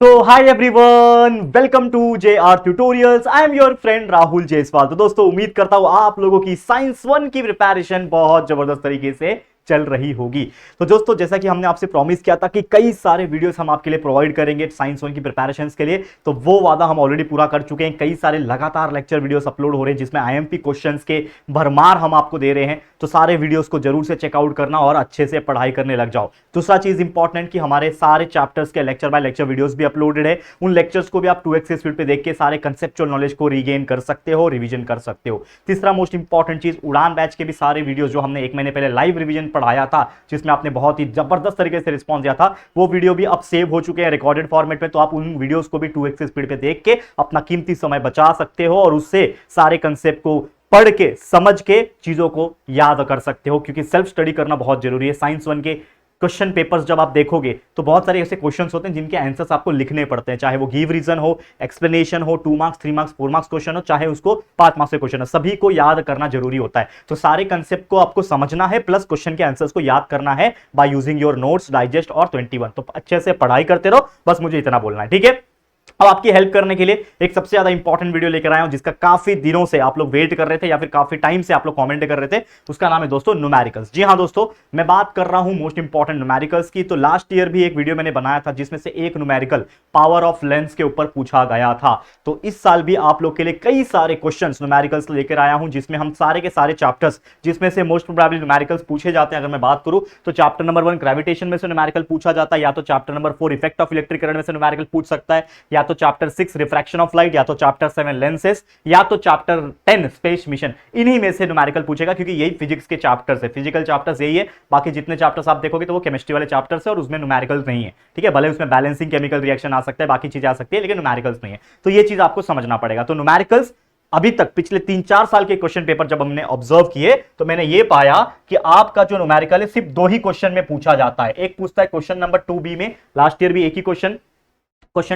तो hi everyone, welcome to JR tutorials. I am your friend Rahul Jaiswal. तो दोस्तों, उम्मीद करता हूं आप लोगों की साइंस 1 की प्रिपरेशन बहुत जबरदस्त तरीके से चल रही होगी। तो दोस्तों, जैसा कि हमने आपसे प्रॉमिस किया था कि कई सारे वीडियोस हम आपके लिए प्रोवाइड करेंगे साइंस 1 की प्रिपरेशन के लिए, तो वो वादा हम ऑलरेडी पूरा कर चुके हैं। कई सारे लगातार लेक्चर वीडियोस अपलोड हो रहे हैं जिसमें IMP क्वेश्चंस के भरमार हम आपको दे रहे हैं। तो सारे वीडियोस को जरूर से चेकआउट करना और अच्छे से पढ़ाई करने लग जाओ। दूसरा चीज इंपॉर्टेंट कि हमारे सारे चैप्टर्स के लेक्चर बाय लेक्चर वीडियोस भी अपलोडेड है। उन लेक्चर्स को भी आप 2x स्पीड पे देख के सारे कंसेप्चुअल नॉलेज को रीगेन कर सकते हो, रिवीजन कर सकते हो। तीसरा मोस्ट इंपॉर्टेंट चीज, उड़ान बैच के भी सारे वीडियोस जो हमने 1 महीने पहले लाइव रिवीजन पढ़ाया था, जिसमें आपने बहुत ही जबरदस्त तरीके से रिस्पॉन्स दिया था, वो वीडियो भी अब सेव हो चुके हैं रिकॉर्डेड फॉर्मेट में। तो आप उन वीडियोस को भी 2x स्पीड पे देख के अपना कीमती समय बचा सकते हो और उससे सारे कंसेप्ट को पढ़ के समझ के चीजों को याद कर सकते हो, क्योंकि सेल्फ स्टडी करना बहुत जरूरी है। साइंस 1 के क्वेश्चन पेपर्स जब आप देखोगे तो बहुत सारे ऐसे क्वेश्चंस होते हैं जिनके आंसर्स आपको लिखने पड़ते हैं, चाहे वो गिव रीजन हो, एक्सप्लेनेशन हो, 2 मार्क्स 3 मार्क्स 4 मार्क्स क्वेश्चन हो, चाहे उसको 5 मार्क्स के क्वेश्चन हो, सभी को याद करना जरूरी होता है। तो सारे कंसेप्ट को आपको समझना है प्लस क्वेश्चन के आंसर्स को याद करना है by using your notes, digest और 21। तो अच्छे से पढ़ाई करते रहो, बस मुझे इतना बोलना है, ठीक है। अब आपकी हेल्प करने के लिए एक सबसे ज्यादा इंपॉर्टेंट वीडियो लेकर आया हूं, जिसका काफी दिनों से आप लोग वेट कर रहे थे या फिर काफी टाइम से आप लोग कमेंट कर रहे थे। उसका नाम है दोस्तों न्यूमेरिकल्स। जी हां दोस्तों, मैं बात कर रहा हूं मोस्ट इंपॉर्टेंट न्यूमेरिकल्स की। तो लास्ट ईयर भी एक वीडियो मैंने बनाया था जिसमें से एक न्यूमेरिकल पावर ऑफ लेंस के ऊपर पूछा गया था। तो इस साल भी आप लोग के लिए कई सारे क्वेश्चंस न्यूमेरिकल्स लेकर आया हूं, जिसमें हम सारे के सारे चैप्टर्स, जिसमें से मोस्ट प्रोबेबली न्यूमेरिकल्स पूछे जाते हैं। अगर मैं बात करूं तो चैप्टर नंबर 1 ग्रेविटेशन में से न्यूमेरिकल पूछा जाता है, या तो chapter number 4 effect of electric current में से न्यूमेरिकल पूछ सकता है, या तो चैप्टर 6 रिफ्रैक्शन ऑफ लाइट, या तो चैप्टर 7 लेंसेस, या तो चैप्टर 10 स्पेस मिशन। इन्हीं में से न्यूमेरिकल पूछेगा, क्योंकि यही फिजिक्स के चैप्टर्स है, फिजिकल चैप्टर्स यही है। बाकी जितने चैप्टर्स आप देखोगे तो वो केमिस्ट्री वाले चैप्टर्स है और उसमें न्यूमेरिकल्स नहीं है, ठीक है। भले उसमें बैलेंसिंग केमिकल रिएक्शन आ सकता है, बाकी चीजें आ सकती है, लेकिन न्यूमेरिकल्स नहीं है। तो ये चीज आपको समझना पड़ेगा। तो न्यूमेरिकल्स अभी तक पिछले 3-4 साल के क्वेश्चन पेपर जब हमने ऑब्जर्व किए तो मैंने ये पाया कि आपका जो न्यूमेरिकल है सिर्फ 2 ही क्वेश्चन में पूछा जाता है। एक पूछता है क्वेश्चन नंबर 2B में, लास्ट ईयर भी एक ही क्वेश्चन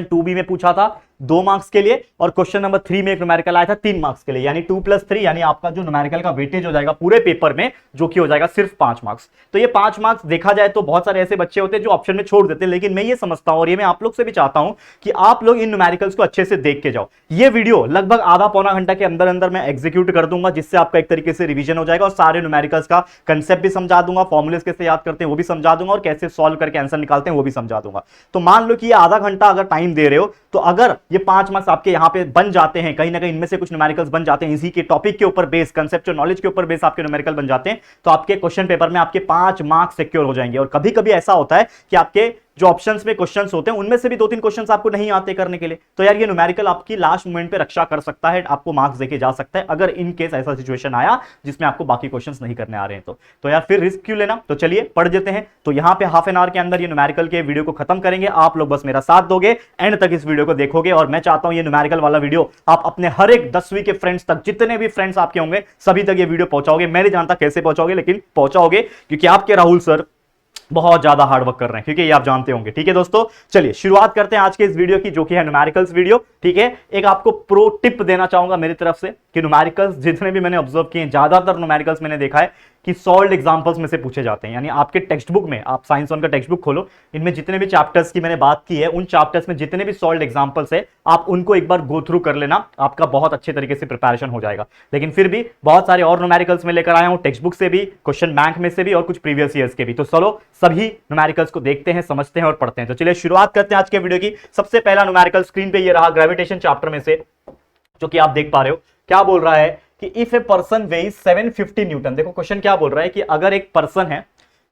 2B में पूछा था 2 मार्क्स के लिए, और क्वेश्चन नंबर 3 में एक न्यूमेरिकल आया था 3 मार्क्स के लिए, यानी 2+3, यानी आपका जो न्यूमेरिकल का वेटेज हो जाएगा पूरे पेपर में, जो कि हो जाएगा सिर्फ 5 मार्क्स। तो ये 5 मार्क्स देखा जाए तो बहुत सारे ऐसे बच्चे होते हैं जो ऑप्शन में छोड़ देते हैं, लेकिन मैं ये समझता हूं और ये मैं आप लोग से भी चाहता हूं कि आप लोग इन न्यूमेरिकल्स को अच्छे से देख के जाओ। ये वीडियो लगभग आधा पौना घंटा के अंदर अंदर मैं एग्जीक्यूट कर दूंगा, जिससे आपका एक तरीके से रिवीजन हो जाएगा और सारे न्यूमेरिकल्स का कंसेप्ट भी समझा दूंगा, फॉर्मुलेस कैसे याद करते हैं वो भी समझा दूंगा, और कैसे सॉल्व करके आंसर निकालते हैं वो भी समझा दूंगा। तो मान लो कि ये आधा घंटा अगर टाइम दे रहे हो, तो अगर ये 5 मार्क्स आपके यहां पे बन जाते हैं, कहीं ना कहीं इनमें से कुछ न्यूमेरिकल्स बन जाते हैं, इसी के टॉपिक के ऊपर बेस, कंसेप्चुअल नॉलेज के ऊपर बेस आपके न्यूमेरिकल बन जाते हैं, तो आपके क्वेश्चन पेपर में आपके 5 मार्क्स सिक्योर हो जाएंगे। और कभी कभी ऐसा होता है कि आपके जो ऑप्शंस में क्वेश्चंस होते हैं उनमें से भी 2-3 क्वेश्चंस आपको नहीं आते करने के लिए, तो यार ये न्यूमेरिकल आपकी लास्ट मोमेंट पे रक्षा कर सकता है, आपको मार्क्स देके जा सकता है, अगर इन केस ऐसा सिचुएशन आया जिसमें आपको बाकी क्वेश्चंस नहीं करने आ रहे हैं तो यार फिर रिस्क क्यों लेना। तो चलिए पढ़ देते हैं। तो यहां पे हाफ एन आवर के अंदर ये न्यूमेरिकल के वीडियो को खत्म करेंगे। आप लोग बस मेरा साथ दोगे, एंड तक इस वीडियो को देखोगे, और मैं चाहता हूं ये न्यूमेरिकल वाला वीडियो आप अपने हर एक 10वीं के फ्रेंड्स तक, जितने भी फ्रेंड्स आपके होंगे सभी तक ये वीडियो पहुंचाओगे। मैं नहीं जानता कैसे पहुंचाओगे, लेकिन पहुंचाओगे, क्योंकि आपके राहुल सर बहुत ज्यादा हार्ड वर्क कर रहे हैं, क्योंकि ये आप जानते होंगे, ठीक है दोस्तों। चलिए शुरुआत करते हैं आज के इस वीडियो की, जो कि है न्यूमेरिकल्स वीडियो, ठीक है। एक आपको प्रो टिप देना चाहूंगा मेरी तरफ से कि न्यूमेरिकल्स जितने भी मैंने ऑब्जर्व किए हैं, ज्यादातर न्यूमेरिकल्स मैंने देखा है कि सॉल्व्ड एग्जांपल्स में से पूछे जाते हैं। यानी आपके टेक्स्ट बुक में, आप साइंस 1 का टेक्स्ट बुक खोलो, इनमें जितने भी चैप्टर्स की मैंने बात की है, उन चैप्टर्स में जितने भी सॉल्व्ड एग्जांपल्स है, आप उनको एक बार गो थ्रू कर लेना, आपका बहुत अच्छे तरीके से प्रिपरेशन हो जाएगा। लेकिन फिर भी बहुत सारे और न्यूमेरिकल्स में लेकर आया हूं, टेक्स्ट बुक से भी, क्वेश्चन बैंक में से भी, और कुछ प्रीवियस ईयर्स के भी। तो चलो सभी न्यूमेरिकल्स को देखते हैं, समझते हैं और पढ़ते हैं। तो चलिए शुरुआत करते हैं आज के वीडियो की। सबसे पहला न्यूमेरिकल स्क्रीन पे ये रहा, ग्रेविटेशन चैप्टर में से, जो कि आप देख पा रहे हो। क्या बोल रहा है कि इफ ए पर्सन वेइज 750 न्यूटन, देखो क्वेश्चन क्या बोल रहा है कि अगर एक पर्सन है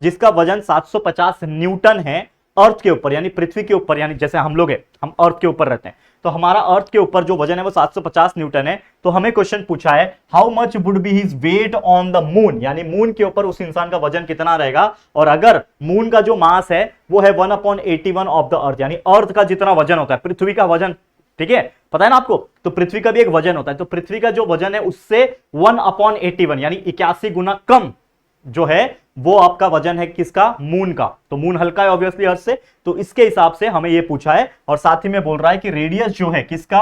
जिसका वजन 750 न्यूटन है अर्थ के ऊपर, यानी पृथ्वी के ऊपर, यानी जैसे हम लोग हैं, हम अर्थ के ऊपर रहते हैं, तो हमारा अर्थ के ऊपर जो वजन है वो 750 न्यूटन है। तो हमें क्वेश्चन पूछा है how much would be his weight on the moon, यानी मून के ऊपर उस इंसान का वजन कितना रहेगा। और अगर मून का जो मास है वो है 1/81 ऑफ द अर्थ, यानी अर्थ का जितना वजन होता है, पृथ्वी का वजन, ठीक है, पता है ना आपको। तो पृथ्वी का भी एक वजन होता है, तो पृथ्वी का जो वजन है उससे 1/81 यानी 81 गुना कम जो है वो आपका वजन है किसका, मून का। तो मून हल्का है ऑब्वियसली अर्थ से, तो इसके हिसाब से हमें ये पूछा है। और साथ ही में बोल रहा है कि रेडियस जो है किसका,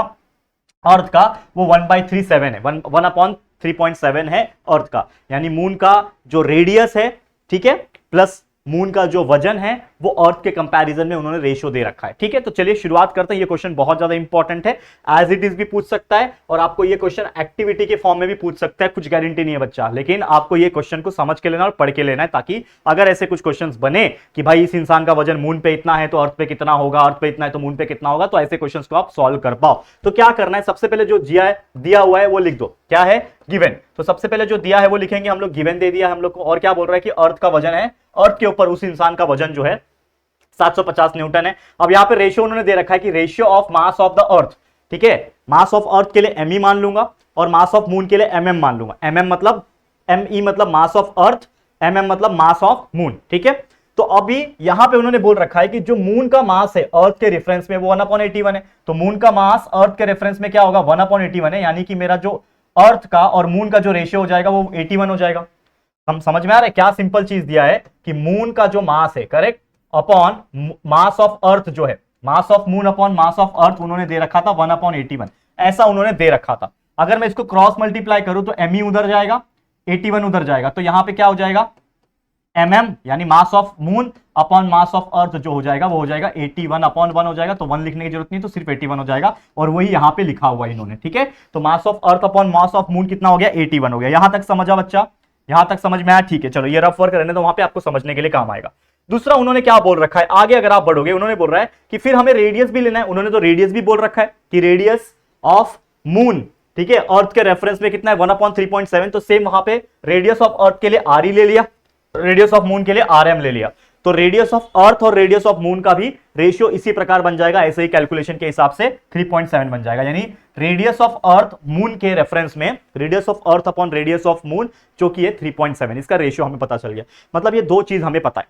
अर्थ का, वो 1/37 है, 1/3.7 है अर्थ का, यानी मून का जो रेडियस है, ठीक है, प्लस मून का जो वजन है वो अर्थ के कंपैरिजन में उन्होंने रेशियो दे रखा है। ठीक है, तो चलिए शुरुआत करते हैं। ये क्वेश्चन बहुत ज्यादा इंपॉर्टेंट है, एज इट इज भी पूछ सकता है और आपको ये क्वेश्चन एक्टिविटी के फॉर्म में भी पूछ सकता है, कुछ गारंटी नहीं है बच्चा, लेकिन आपको ये क्वेश्चन को समझ के लेना और पढ़ के लेना है, ताकि अगर ऐसे कुछ क्वेश्चन बने कि भाई इस इंसान का वजन मून पे इतना है तो अर्थ पे कितना होगा, अर्थ पे इतना है तो मून पे कितना होगा, तो ऐसे क्वेश्चन को आप सॉल्व कर पाओ। तो क्या करना है, सबसे पहले जो दिया हुआ है वो लिख दो। क्या है? गिवन। तो सबसे पहले जो दिया है वो लिखेंगे हम लोग, गिवन दे दिया हम लोग को, और क्या बोल रहा है कि अर्थ का वजन है, अर्थ के ऊपर उस इंसान का वजन जो है 750 न्यूटन है। अब यहां पे रेशियो उन्होंने दे रखा है कि ratio of mass of the earth. ठीक है, मास ऑफ अर्थ के लिए एमई मान लूंगा और मास ऑफ मून के लिए एमएम मान लूंगा। एमएम मतलब एमई मतलब मास ऑफ अर्थ, एमएम मतलब मास ऑफ मून। ठीक है, तो अभी यहां पे उन्होंने बोल रखा है कि जो मून का मास है अर्थ के रेफरेंस में वो 1/81 है, तो मून का मास अर्थ के रेफरेंस में क्या होगा? 1/81 है, यानी कि मेरा जो अर्थ का और मून का जो रेशियो हो जाएगा वो 81 हो जाएगा। हम समझ में आ रहा है क्या सिंपल चीज दिया है कि मून का जो मास है, करेक्ट, अपॉन मास ऑफ अर्थ जो है, mass of moon upon mass of अर्थ उन्होंने दे रखा था 1/81, ऐसा उन्होंने दे रखा था। अगर मैं इसको क्रॉस मल्टीप्लाई करूं तो एमई उधर जाएगा, 81 उधर जाएगा, तो यहां पे क्या हो जाएगा? एमएम यानी mass of moon upon mass of अर्थ जो हो जाएगा वो हो जाएगा 81/1 हो जाएगा, तो 1 लिखने की जरूरत नहीं, तो सिर्फ 81 हो जाएगा, और वही यहां पे लिखा हुआ है इन्होंने। ठीक है, तो मास of earth upon mass of moon कितना हो गया? 81 हो गया। यहां तक समझा बच्चा? यहां तक समझ में आया? ठीक है, चलो ये रफ वर्क रहने दो, वहां पे आपको समझने के लिए काम आएगा। दूसरा उन्होंने क्या बोल रखा है, आगे अगर आप बढ़ोगे उन्होंने बोल रहा है कि फिर हमें रेडियस भी लेना है। उन्होंने तो रेडियस भी बोल रखा है कि रेडियस ऑफ मून, ठीक है, अर्थ के रेफरेंस में कितना है? 1/3.7, तो सेम वहां पे रेडियस ऑफ अर्थ के लिए आर ले लिया, रेडियस ऑफ मून के लिए आरएम ले लिया, तो रेडियस ऑफ अर्थ और रेडियस ऑफ मून का भी रेशियो इसी प्रकार बन जाएगा, ऐसे ही कैलकुलेशन के हिसाब से 3.7 बन जाएगा, यानी रेडियस ऑफ अर्थ मून के रेफरेंस में radius of earth upon radius of moon जो कि है 3.7, इसका रेशियो हमें पता चल गया। मतलब ये दो चीज हमें पता है,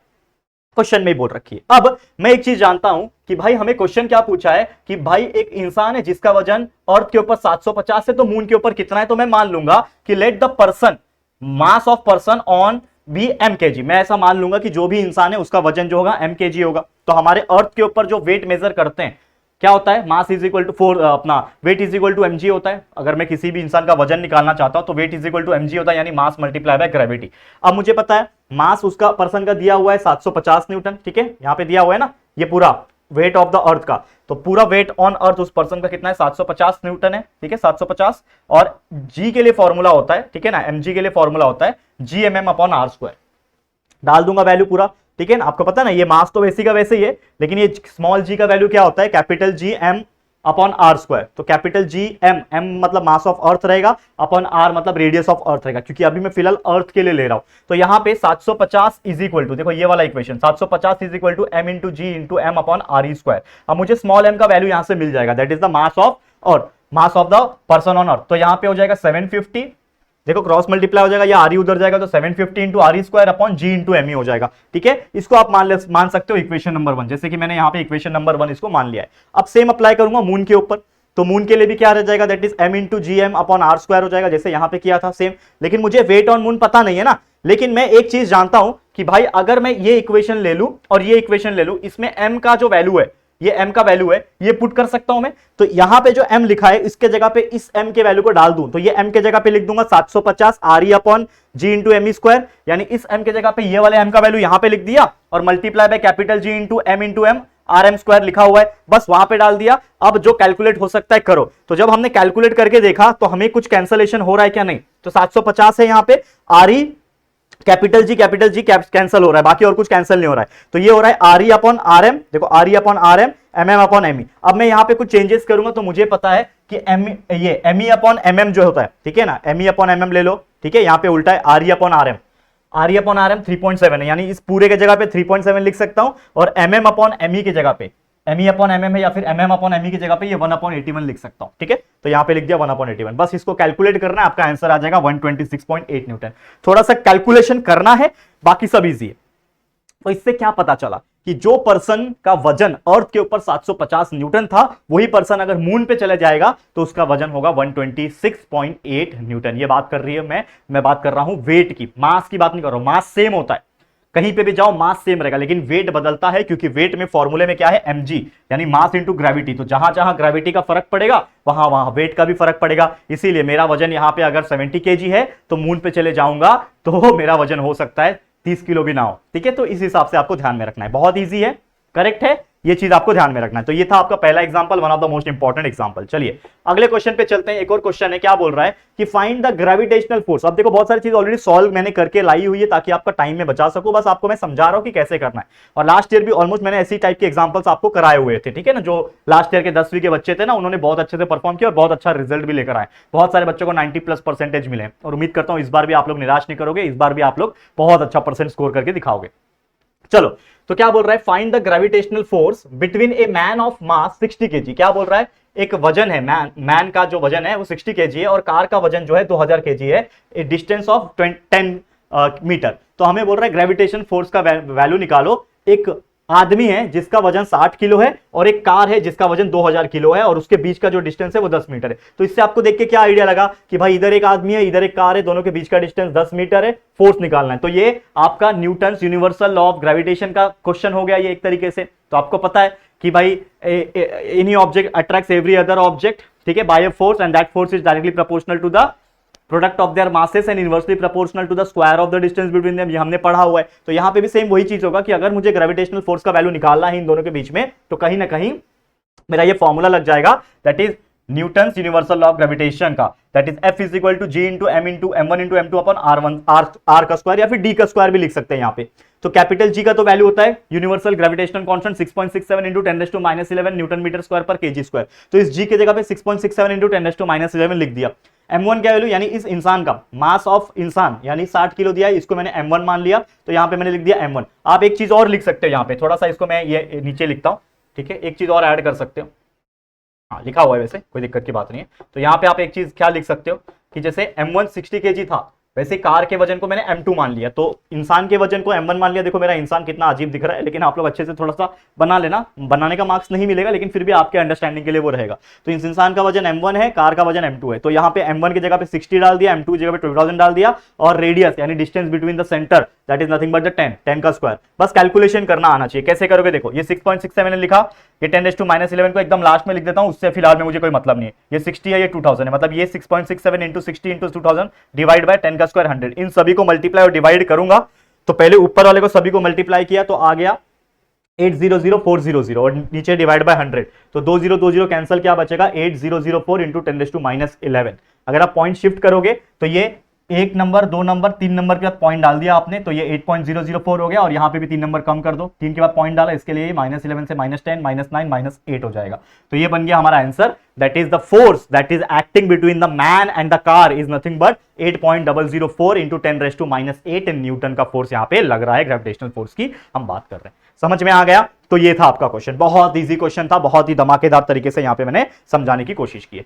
क्वेश्चन में बोल रखी है। अब मैं एक चीज जानता हूं कि भाई हमें क्वेश्चन क्या पूछा है कि भाई एक इंसान है जिसका वजन अर्थ के ऊपर 750 है, तो मून के ऊपर कितना है? तो मैं मान लूंगा कि let the person, mass of person on be M K G, मैं ऐसा मान लूंगा कि जो भी इंसान है उसका वजन जो होगा एम के जी होगा। तो हमारे अर्थ के ऊपर जो वेट मेजर करते हैं क्या होता है? मास इज इक्वल टू 4, अपना weight is equal to mg होता है। अगर मैं किसी भी इंसान का वजन निकालना चाहता हूं तो weight is equal to mg होता है, यानी मास मल्टीप्लाई बाय ग्रेविटी। अब मुझे पता है मास उसका पर्सन का दिया हुआ है 750 न्यूटन, ठीक है, यहां पे दिया हुआ है ना, ये पूरा वेट ऑफ द अर्थ का, तो पूरा वेट ऑन अर्थ उस पर्सन का कितना है? 750 न्यूटन है, ठीक है, 750, और g के लिए फॉर्मूला होता है, ठीक है ना, mg के लिए फॉर्मूला होता है gmm अपॉन आर स्क्वायर। डाल दूंगा वैल्यू पूरा, ठीक है ना, आपको पता है ना, ये मास तो वैसे का वैसे ही है, लेकिन ये स्मॉल जी का वैल्यू क्या होता है? Capital G M upon R square. तो कैपिटल जी एम, एम मतलब मास ऑफ अर्थ रहेगा, अपॉन आर मतलब रेडियस ऑफ अर्थ रहेगा, क्योंकि अभी मैं फिलहाल अर्थ के लिए ले रहा हूं। तो यहां पे 750 इज इक्वल टू, देखो ये वाला equation, 750 is equal to M into G into M upon R E square. अब मुझे स्मॉल एम का वैल्यू यहां से मिल जाएगा, that is the mass of earth, mass of the person on earth. तो यहां पे हो जाएगा 750, देखो क्रॉस मल्टीप्लाई हो जाएगा, या आर उधर जाएगा, तो 750 into R square upon G into M हो जाएगा। ठीक है, इसको आप मान सकते हो इक्वेशन नंबर 1, जैसे कि मैंने यहाँ पे इक्वेशन नंबर 1 इसको मान लिया है। अब सेम अप्लाई करूंगा मून के ऊपर, तो मून के लिए भी क्या रह जाएगा? That is M into G M upon R square हो जाएगा, जैसे यहाँ पे किया था सेम। लेकिन मुझे वेट ऑन मून पता नहीं है ना, लेकिन मैं एक चीज जानता हूं कि भाई अगर मैं ये इक्वेशन ले लूं और ये इक्वेशन ले लूं, इसमें एम का जो वैल्यू है, ये m का वैल्यू है, ये पुट कर सकता हूं मैं। तो यहां पे जो m लिखा है इसके जगह पे इस m के वैल्यू को डाल दूं, तो ये m के जगह पे लिख दूंगा 750 are E upon G into M square, यानी इस m के जगह पे ये वाले m का वैल्यू यहां पे लिख दिया और multiply by capital G into M R M square लिखा हुआ है, बस वहां पे डाल दिया। अब जो कैलकुलेट हो सकता है करो। तो जब हमने कैलकुलेट करके देखा तो हमें कुछ कैंसलेशन हो रहा है क्या? नहीं। तो 750 है, यहां पे R E capital G cancel हो रहा है, बाकी और कुछ कैंसिल नहीं हो रहा है, तो ये हो रहा है R E upon R M, देखो R E upon R M, M M upon M E. अब मैं यहां पे कुछ चेंजेस करूंगा तो मुझे पता है कि ये M E upon M M जो होता है, ठीक है ना, M E upon M M ले लो, ठीक है, यहां पे उल्टा है R E upon R M, R E upon R M 3.7 है, यानी इस पूरे के जगह पे 3.7 लिख सकता हूं, और M M upon M E की जगह पे M E upon M M है, या फिर M M upon M E की जगह पे ये 1/81 लिख सकता हूं, ठीक है। तो यहां पे लिख दिया 1/81, बस इसको कैलकुलेट करना है, आपका आंसर आ जाएगा 126.8 न्यूटन। थोड़ा सा कैलकुलेशन करना है, बाकी सब इजी है। तो इससे क्या पता चला कि जो पर्सन का वजन अर्थ के ऊपर 750 न्यूटन था, वही पर्सन अगर मून पे चले जाएगा तो उसका वजन होगा 126.8 न्यूटन। ये बात कर रही है मैं बात कर रहा हूं वेट की, मास की बात नहीं कर रहा हूं। मास सेम होता है, कहीं पे भी जाओ मास सेम रहेगा, लेकिन वेट बदलता है, क्योंकि वेट में फॉर्मूले में क्या है? mg, यानी मास इंटू ग्रेविटी। तो जहां जहां ग्रेविटी का फर्क पड़ेगा वहां वहां वेट का भी फर्क पड़ेगा। इसीलिए मेरा वजन यहां पे अगर 70 kg है तो मून पे चले जाऊंगा तो मेरा वजन हो सकता है 30 किलो भी ना हो, ठीक है। तो इस हिसाब से आपको ध्यान में रखना है, बहुत ईजी है, करेक्ट है, ये चीज आपको ध्यान में रखना है। तो ये था आपका पहला example, one of the most important example. चलिए अगले क्वेश्चन पे चलते हैं। एक और क्वेश्चन है, क्या बोल रहा है कि फाइंड द ग्रेविटेशनल फोर्स। अब देखो बहुत सारी चीज ऑलरेडी सॉल्व मैंने करके लाई हुई है ताकि आपका टाइम में बचा सकूं, बस आपको मैं समझा रहा हूं कि कैसे करना है। और लास्ट ईयर भी ऑलमोस्ट मैंने ऐसी टाइप के एग्जांपल्स आपको कराए हुए थे, ठीक है ना। जो लास्ट ईयर के 10वीं के बच्चे थे ना, उन्होंने बहुत अच्छे से परफॉर्म किया और बहुत अच्छा रिजल्ट भी लेकर आए। बहुत सारे बच्चों को 90+ % मिले और उम्मीद करता हूं इस बार भी आप लोग निराश नहीं करोगे, इस बार भी आप लोग बहुत अच्छा परसेंट स्कोर करके दिखाओगे। चलो तो क्या बोल रहा है, find the gravitational force between a man of mass 60 kg। क्या बोल रहा है, एक वजन है, मैन का जो वजन है वो 60 kg है और कार का वजन जो है 2000 kg है, ए डिस्टेंस ऑफ 10 मीटर। तो हमें बोल रहा है ग्रेविटेशन फोर्स का वैल्यू निकालो। एक आदमी है जिसका वजन 60 किलो है और एक कार है जिसका वजन 2000 किलो है और उसके बीच का जो डिस्टेंस है वो 10 मीटर है। तो इससे आपको देख के क्या आइडिया लगा कि भाई इधर एक आदमी है, इधर एक कार है, दोनों के बीच का डिस्टेंस 10 मीटर है, फोर्स निकालना है। तो ये आपका Newton's universal law of gravitation का क्वेश्चन हो गया ये एक तरीके से। तो आपको पता है कि भाई any object attracts every other object, ठीक है, by a force and that force is directly proportional to the product of their masses and inversely proportional to the square of the distance between them. ये हमने पढ़ा हुआ है। तो यहां पे भी सेम वही चीज होगा कि अगर मुझे ग्रेविटेशनल फोर्स का वैल्यू निकालना है इन दोनों के बीच में, तो कहीं ना कहीं मेरा ये फॉर्मूला लग जाएगा, that is Newton's universal law of gravitation का, that is F is equal to G into M into M1 into M2 upon R का स्क्वायर या फिर D का स्क्वायर भी लिख सकते हैं यहाँ पे। तो कैपिटल G का तो वैल्यू होता है universal gravitational constant 6.67 into 10⁻11 newton metre square per kg square. तो इस G के जगह पे 6.67 इंटू 10⁻11 लिख दिया। M1 क्या वैल्यू, यानी इस इंसान का मास ऑफ इंसान यानी 60 किलो दिया है, इसको मैंने M1 मान लिया, तो यहाँ पे मैंने लिख दिया M1। आप एक चीज और लिख सकते हो यहाँ पे, थोड़ा सा इसको मैं ये नीचे लिखता हूँ, ठीक है, एक चीज और ऐड कर सकते हो। हाँ लिखा हुआ है वैसे, कोई दिक्कत की बात नहीं है। तो यहाँ पे आप एक चीज क्या लिख सकते हो कि जैसे M1 60 kg था, वैसे कार के वजन को मैंने M2 मान लिया, तो इंसान के वजन को M1 मान लिया। देखो मेरा इंसान कितना अजीब दिख रहा है, लेकिन आप लोग अच्छे से थोड़ा सा बना लेना, बनाने का मार्क्स नहीं मिलेगा लेकिन फिर भी आपके अंडरस्टैंडिंग के लिए वो रहेगा। तो इस इंसान का वजन M1 है, कार का वजन M2 है, तो यहाँ पे M1 की जगह पे 60 डाल दिया, M2 की जगह पे 2000 डाल दिया और रेडियस यानी distance between the centre that is nothing but the 10 का स्क्वायर। बस कैलकुलेशन करना आना चाहिए। कैसे करोगे, देखो ये 6.67 ने लिखा, ये 10⁻11 को एकदम लास्ट में लिख देता हूं, उससे फिलहाल में मुझे कोई मतलब नहीं है। ये 60 है, ये 2000 है, मतलब ये 6.67 इंटू 60 इंटू 2000 डिवाइड बाय 10 का स्क्वायर 100। इन सभी को मल्टीप्लाई और डिवाइड करूंगा, तो पहले ऊपर वाले को सभी को मल्टीप्लाई किया तो आ गया 800400 और नीचे डिवाइड बाय 100, तो 2020 कैंसिल, क्या बचेगा 8004 इंटू 10⁻11। अगर आप पॉइंट शिफ्ट करोगे तो ये 1 नंबर 2 नंबर 3 नंबर के बाद पॉइंट डाल दिया आपने, तो ये 8.004 हो गया और यहाँ पे भी 3 नंबर कम कर दो, 3 के बाद पॉइंट डाला, इसके लिए -11 से -10 -9 -8 हो जाएगा। तो ये बन गया हमारा answer, that is the force that is acting between the man and the car is nothing but 8.004 into 10⁻8 Newton का फोर्स यहाँ पे लग रहा है, ग्रेविटेशनल फोर्स की हम बात कर रहे हैं। समझ में आ गया? तो ये था आपका क्वेश्चन, बहुत इजी क्वेश्चन था, बहुत ही धमाकेदार तरीके से यहाँ पे मैंने समझाने की कोशिश की है।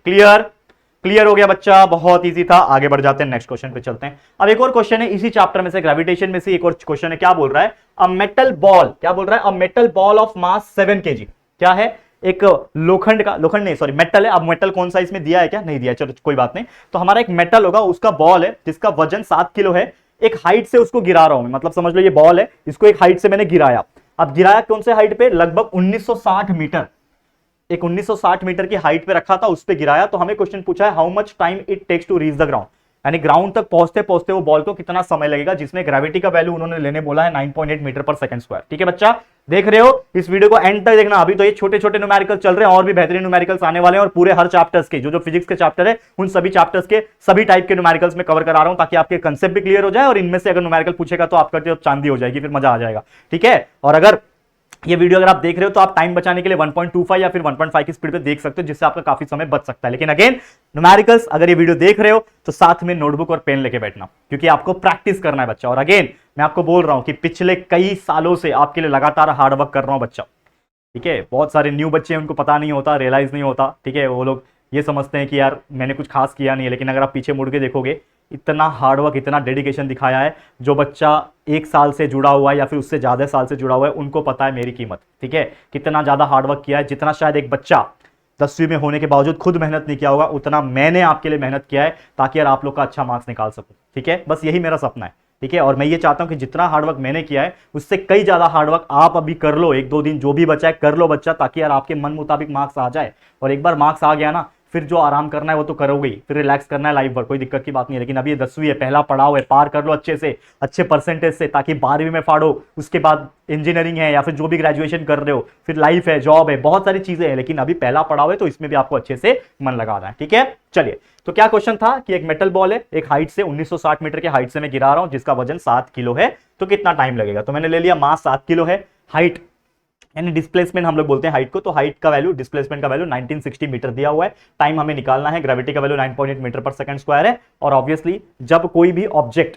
क्लियर हो गया बच्चा, बहुत इजी था। आगे बढ़ जाते हैं, नेक्स्ट क्वेश्चन पे चलते हैं। अब एक और क्वेश्चन है इसी चैप्टर में से, ग्रेविटेशन में से एक और क्वेश्चन है। क्या बोल रहा है, अ मेटल बॉल, क्या बोल रहा है, a metal ball of mass 7 kg। क्या है, एक लोखंड नहीं सॉरी मेटल है। अब मेटल कौन सा इसमें दिया है क्या, नहीं दिया, चलो कोई बात नहीं। तो हमारा एक मेटल होगा, उसका बॉल है जिसका वजन 7 किलो है, एक हाइट से उसको गिरा रहा हूं मैं, मतलब समझ लो ये बॉल है, इसको एक हाइट से मैंने गिराया। अब गिराया कौन से हाइट पे, लगभग 1960 मीटर, एक 1960 मीटर की हाइट पे रखा था, उस पे गिराया। तो हमें क्वेश्चन पूछा है how much time it takes to reach the ground, यानी ग्राउंड तक पहुंचते पहुंचते वो बॉल को कितना समय लगेगा, जिसमें ग्रेविटी का वैल्यू उन्होंने लेने बोला है 9.8 मीटर पर सेकंड स्क्वायर। ठीक है बच्चा, देख रहे हो, इस वीडियो को एंड तक देखना। अभी तो ये छोटे छोटे न्यूमेरिकल चल रहे हैं, और भी बेहतरीन न्यूमेरिकल्स आने वाले हैं, और पूरे हर चैप्टर्स के जो फिजिक्स के चैप्टर है उन सभी चैप्टर्स के सभी टाइप के न्यूमेरिकल्स में कवर करा रहा हूं, ताकि आपके कंसेप्ट भी क्लियर हो जाए और इनमें से अगर न्यूमेरिकल पूछेगा तो आपका जो चांदी हो जाएगी, फिर मजा आ जाएगा। ठीक है, और अगर ये वीडियो अगर आप देख रहे हो तो आप टाइम बचाने के लिए 1.25 या फिर 1.5 की स्पीड पे देख सकते हो, जिससे आपका काफी समय बच सकता है। लेकिन अगेन न्यूमेरिकल्स अगर ये वीडियो देख रहे हो तो साथ में नोटबुक और पेन लेके बैठना, क्योंकि आपको प्रैक्टिस करना है बच्चा। और अगेन मैं आपको बोल रहा हूं कि पिछले कई सालों से आपके लिए लगातार हार्डवर्क कर रहा हूं बच्चा। ठीक है, बहुत सारे न्यू बच्चे हैं, उनको पता नहीं होता, रियलाइज नहीं होता। ठीक है, वो लोग ये समझते हैं कि यार मैंने कुछ खास किया नहीं है, लेकिन अगर आप पीछे मुड़ के देखोगे, इतना हार्डवर्क, इतना डेडिकेशन दिखाया है। जो बच्चा 1 साल से जुड़ा हुआ है या फिर उससे ज्यादा साल से जुड़ा हुआ है, उनको पता है मेरी कीमत। ठीक है, कितना ज्यादा हार्डवर्क किया है, जितना शायद एक बच्चा 10वीं में होने के बावजूद खुद मेहनत नहीं किया होगा, उतना मैंने आपके लिए मेहनत किया है, ताकि यार आप लोग का अच्छा मार्क्स निकाल सकूं। ठीक है, बस यही मेरा सपना है। ठीक है, और मैं ये चाहता हूं कि जितना हार्डवर्क मैंने किया है उससे कई ज्यादा हार्डवर्क आप अभी कर लो, 1-2 दिन जो भी बचा है कर लो बच्चा, ताकि यार आपके मन मुताबिक मार्क्स आ जाए। और एक बार मार्क्स आ गया ना, फिर जो आराम करना है वो तो करोगे ही, फिर रिलैक्स करना है लाइफ भर, कोई दिक्कत की बात नहीं है। लेकिन अभी ये 10वीं है, पहला पड़ाव है, पार कर लो अच्छे से, अच्छे परसेंटेज से, ताकि 12वीं में फाड़ो, उसके बाद इंजीनियरिंग है या फिर जो भी ग्रेजुएशन कर रहे हो, फिर लाइफ है, जॉब है, बहुत सारी चीजें हैं। लेकिन अभी पहला पड़ाव है तो इसमें भी आपको अच्छे से मन लगाना है, ठीक है। चलिए, तो क्या क्वेश्चन था कि एक मेटल बॉल है, एक हाइट से 1960 मीटर के हाइट से मैं गिरा रहा हूं, जिसका वजन 7 किलो है, तो कितना टाइम लगेगा। तो मैंने ले लिया मास 7 किलो है, हाइट यानी डिस्प्लेसमेंट हम लोग बोलते हैं हाइट को, तो हाइट का वैल्यू, डिस्प्लेसमेंट का वैल्यू 1960 मीटर दिया हुआ है। टाइम हमें निकालना है, ग्रेविटी का value 9.8 metre per second square है। और ऑब्वियसली जब कोई भी ऑब्जेक्ट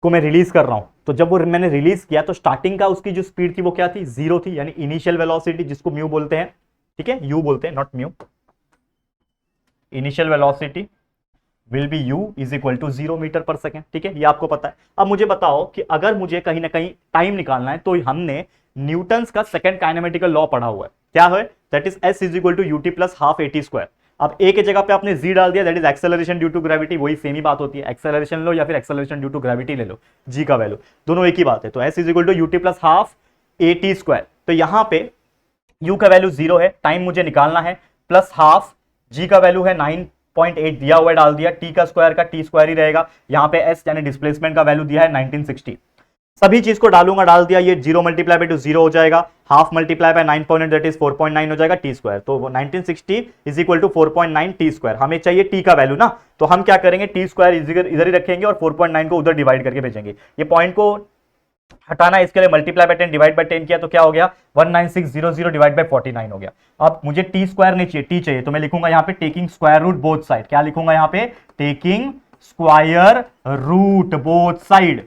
को मैं रिलीज कर रहा हूं, तो जब वो मैंने रिलीज किया तो स्टार्टिंग का उसकी जो स्पीड थी वो क्या थी, 0 थी, यानी इनिशियल वेलोसिटी, जिसको म्यू बोलते हैं, ठीक है, यू बोलते हैं, not mu. Initial velocity will be u is equal to 0 metre per second, ठीक है, ये आपको पता है। अब मुझे बताओ कि अगर मुझे कहीं ना कहीं टाइम निकालना है, तो हमने न्यूटन्स का सेकंड काइनेमेटिकल लॉ पढ़ा हुआ है, क्या है, that is s is equal to ut plus half at square. अब a के जगह पे आपने g डाल दिया, that is acceleration due to gravity, वही सेम ही बात होती है, एक्सेलरेशन लो या फिर एक्सेलरेशन ड्यू टू ग्रेविटी ले लो, g का वैल्यू दोनों एक ही बात है। तो s is equal to ut plus half at square. तो यहां पे u का वैल्यू 0 है, टाइम मुझे निकालना है, प्लस हाफ, g का वैल्यू है 9.8 दिया हुआ है, डाल दिया, t का स्क्वायर का t स्क्वायर ही रहेगा, यहां पे s यानी डिस्प्लेसमेंट का वैल्यू दिया है 1960, सभी चीज को डालूंगा, डाल दिया, ये 0 मल्टीप्लाई बाय 2 0 हो जाएगा, half multiply by 9.8 that is 4.9 हो जाएगा, टी स्क्वायर। तो 1960 is equal to 4.9 T square. हमें चाहिए टी का वैल्यू ना, तो हम क्या करेंगे, टी स्क्वायर इधर ही रखेंगे और 4.9 को उधर डिवाइड करके भेजेंगे। ये पॉइंट को हटाना है, इसके लिए मल्टीप्लाई बाय 10 डिवाइड बाय 10 किया तो क्या हो गया, 19600 डिवाइड बाय 49 हो गया। अब मुझे टी स्क्वायर नहीं चाहिए, टी चाहिए, तो मैं लिखूंगा यहाँ पे taking square root both side. क्या लिखूंगा यहाँ पे, taking square root both side,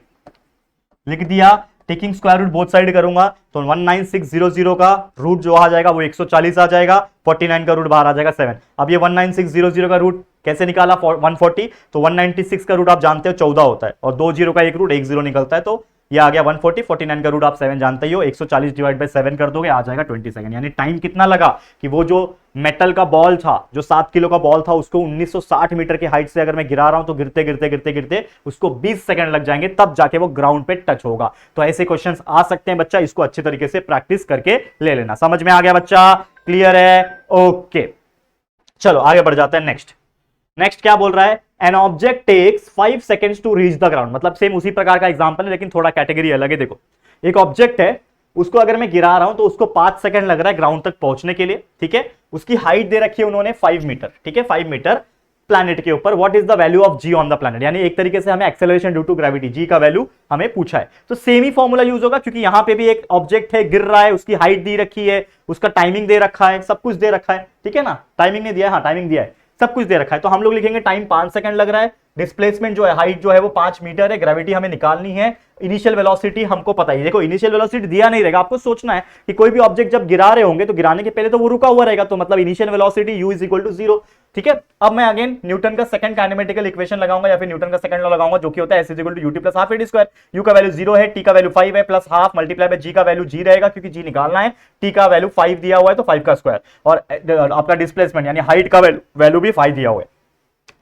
लिख दिया। Taking square root both side करूंगा तो 19600 का रूट जो आ जाएगा वो 140 आ जाएगा, 49 का रूट बाहर आ जाएगा 7। अब ये 19600 का रूट कैसे निकाला, 140, तो 196 का रूट आप जानते हो 14 होता है, और 2 जीरो का एक रूट 1 0 निकलता है, तो ये आ गया 140, 49 का रूट आप 7 जानते ही हो, 140 डिवाइड बाय 7 कर दोगे, आ जाएगा 20 सेकंड। यानी टाइम कितना लगा कि वो जो मेटल का बॉल था, जो 7 किलो का बॉल था, उसको 1960 मीटर की हाइट से अगर मैं गिरा रहा हूं, तो गिरते गिरते गिरते गिरते उसको 20 सेकंड लग जाएंगे, तब जाके वो ग्राउंड पे टच होगा। तो ऐसे क्वेश्चंस आ सकते हैं बच्चा, इसको अच्छे तरीके से प्रैक्टिस करके ले लेना। समझ में आ गया बच्चा, क्लियर है, ओके। चलो आगे बढ़ जाते हैं। नेक्स्ट क्या बोल रहा है, an object takes 5 seconds to reach the ground. मतलब सेम उसी प्रकार का एग्जांपल है, लेकिन थोड़ा कैटेगरी अलग है। देखो, एक ऑब्जेक्ट है, उसको अगर मैं गिरा रहा हूं तो उसको 5 सेकंड लग रहा है ग्राउंड तक पहुंचने के लिए, ठीक है। उसकी हाइट दे रखी है उन्होंने 5 मीटर, ठीक है, 5 मीटर प्लैनेट के ऊपर। What is the value of G on the planet, यानी एक तरीके से हमें acceleration due to gravity, G का वैल्यू हमें पूछा है। तो सेम ही फॉर्मूला यूज होगा, क्योंकि यहां पे भी एक ऑब्जेक्ट है, गिर रहा है, उसकी हाइट दी रखी है, उसका टाइमिंग दे रखा है, सब कुछ दे रखा है, ठीक है ना। टाइमिंग नहीं दिया है, हाँ टाइमिंग दिया है, सब कुछ दे रखा है। तो हम लोग लिखेंगे टाइम 5 सेकंड लग रहा है, डिस्प्लेसमेंट जो है, हाइट जो है वो 5 मीटर है, ग्रेविटी हमें निकालनी है, इनिशियल वेलोसिटी हमको पता ही। देखो इनिशियल वेलोसिटी दिया नहीं रहेगा, आपको सोचना है कि कोई भी ऑब्जेक्ट जब गिरा रहे होंगे तो गिराने के पहले तो वो रुका हुआ रहेगा, तो मतलब initial velocity u is equal to 0, ठीक है। अब मैं अगेन न्यूटन का सेकंड काइनेमेटिकल इक्वेशन लगाऊंगा या फिर न्यूटन का सेकंड लॉ लगाऊंगा, जो कि होता है s is equal to ut plus half at square. u का वैल्यू 0 है, t का वैल्यू 5 है, plus half multiply by g का वैल्यू g रहेगा, क्योंकि g निकालना है, t का वैल्यू 5 दिया हुआ है तो 5 का स्क्वायर, और आपका डिस्प्लेसमेंट यानी हाइट का वैल्यू भी 5 दिया हुआ है,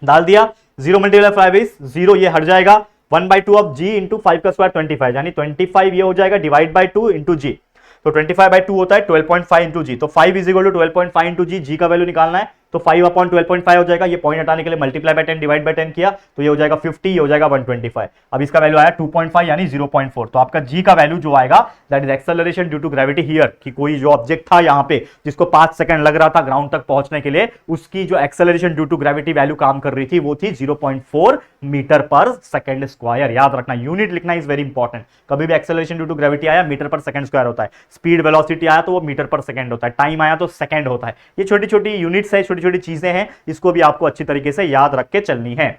डाल दिया। 0 मल्टीप्लाई 5 इज 0, ये हट जाएगा, 1/2 ऑफ g इंटू 5 का स्क्वायर 25, यानी 25 ये हो जाएगा डिवाइड बाय 2 इंटू जी, तो 25/2 होता है 12.5 इंटू जी, तो 5 इज इक्वल टू 12.5 इंटू जी, जी का वैल्यू निकालना है, तो 5/12.5 हो जाएगा। ये पॉइंट हटाने के लिए मल्टीप्लाई बाय 10 डिवाइड बाय 10 किया, तो ये हो जाएगा 50, ये हो जाएगा 125। अब इसका वैल्यू आया 2.5 यानी 0.4, तो आपका जी का वैल्यू जो आएगा that is acceleration due to gravity here, कि कोई जो ऑब्जेक्ट था यहाँ पे जिसको 5 सेकंड लग रहा था ग्राउंड तक पहुंचने के लिए, उसकी जो acceleration due to gravity value काम कर रही थी वो थी 0.4 मीटर पर सेकंड स्क्वायर। याद रखना, यूनिट लिखना इज वेरी इंपॉर्टेंट। कभी भी एक्सेलरेशन ड्यू टू ग्रेविटी आया मीटर पर सेकंड स्क्वायर होता है, स्पीड वेलोसिटी आया तो वो मीटर पर सेकंड होता है, टाइम आया तो सेकंड होता है। ये छोटी छोटी यूनिट्स है, छोटी छोटी चीजें हैं, इसको भी आपको अच्छी तरीके से याद रख के चलनी है,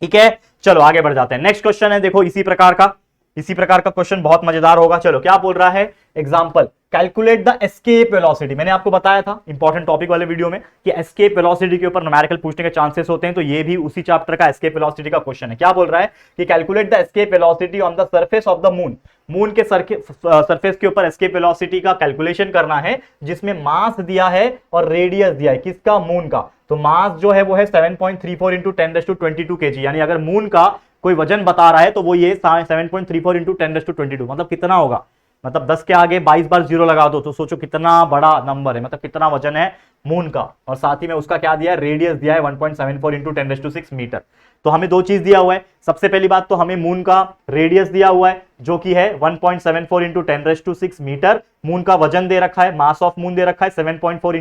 ठीक है। चलो आगे बढ़ जाते हैं। नेक्स्ट क्वेश्चन है, देखो इसी प्रकार का क्वेश्चन बहुत मजेदार होगा। चलो क्या बोल रहा है, example, calculate the escape velocity. मैंने आपको बताया था इंपॉर्टेंट टॉपिक वाले वीडियो में कि एस्केप वेलोसिटी के ऊपर न्यूमेरिकल पूछने के चांसेस होते हैं, तो ये भी उसी चैप्टर का एस्केप वेलोसिटी का क्वेश्चन है। क्या बोल रहा है कि calculate the escape velocity on the surface of the moon. Moon के सरफेस के ऊपर एस्केप वेलोसिटी का कैलकुलेशन करना है, जिसमें मास दिया है और रेडियस दिया है, किसका, मून का। तो मास जो है वो है 7.34 इंटू 10⁻22 kg, यानी अगर मून का कोई वजन बता रहा है तो वो ये 7.34 इंटू 10⁻22, मतलब कितना होगा, मतलब 10 के आगे 22 बार जीरो लगा दो तो सोचो कितना बड़ा नंबर है, मतलब कितना वजन है मून का। और साथ ही में उसका क्या दिया है, रेडियस दिया है 1.74 इंटू 10⁶ मीटर। तो हमें दो चीज दिया हुआ है, सबसे पहली बात तो हमें मून का रेडियस दिया हुआ है जो कि है 1.74 इंटू 10⁶ मीटर। मून का वजन दे रखा है, मास ऑफ मून दे रखा है 7.34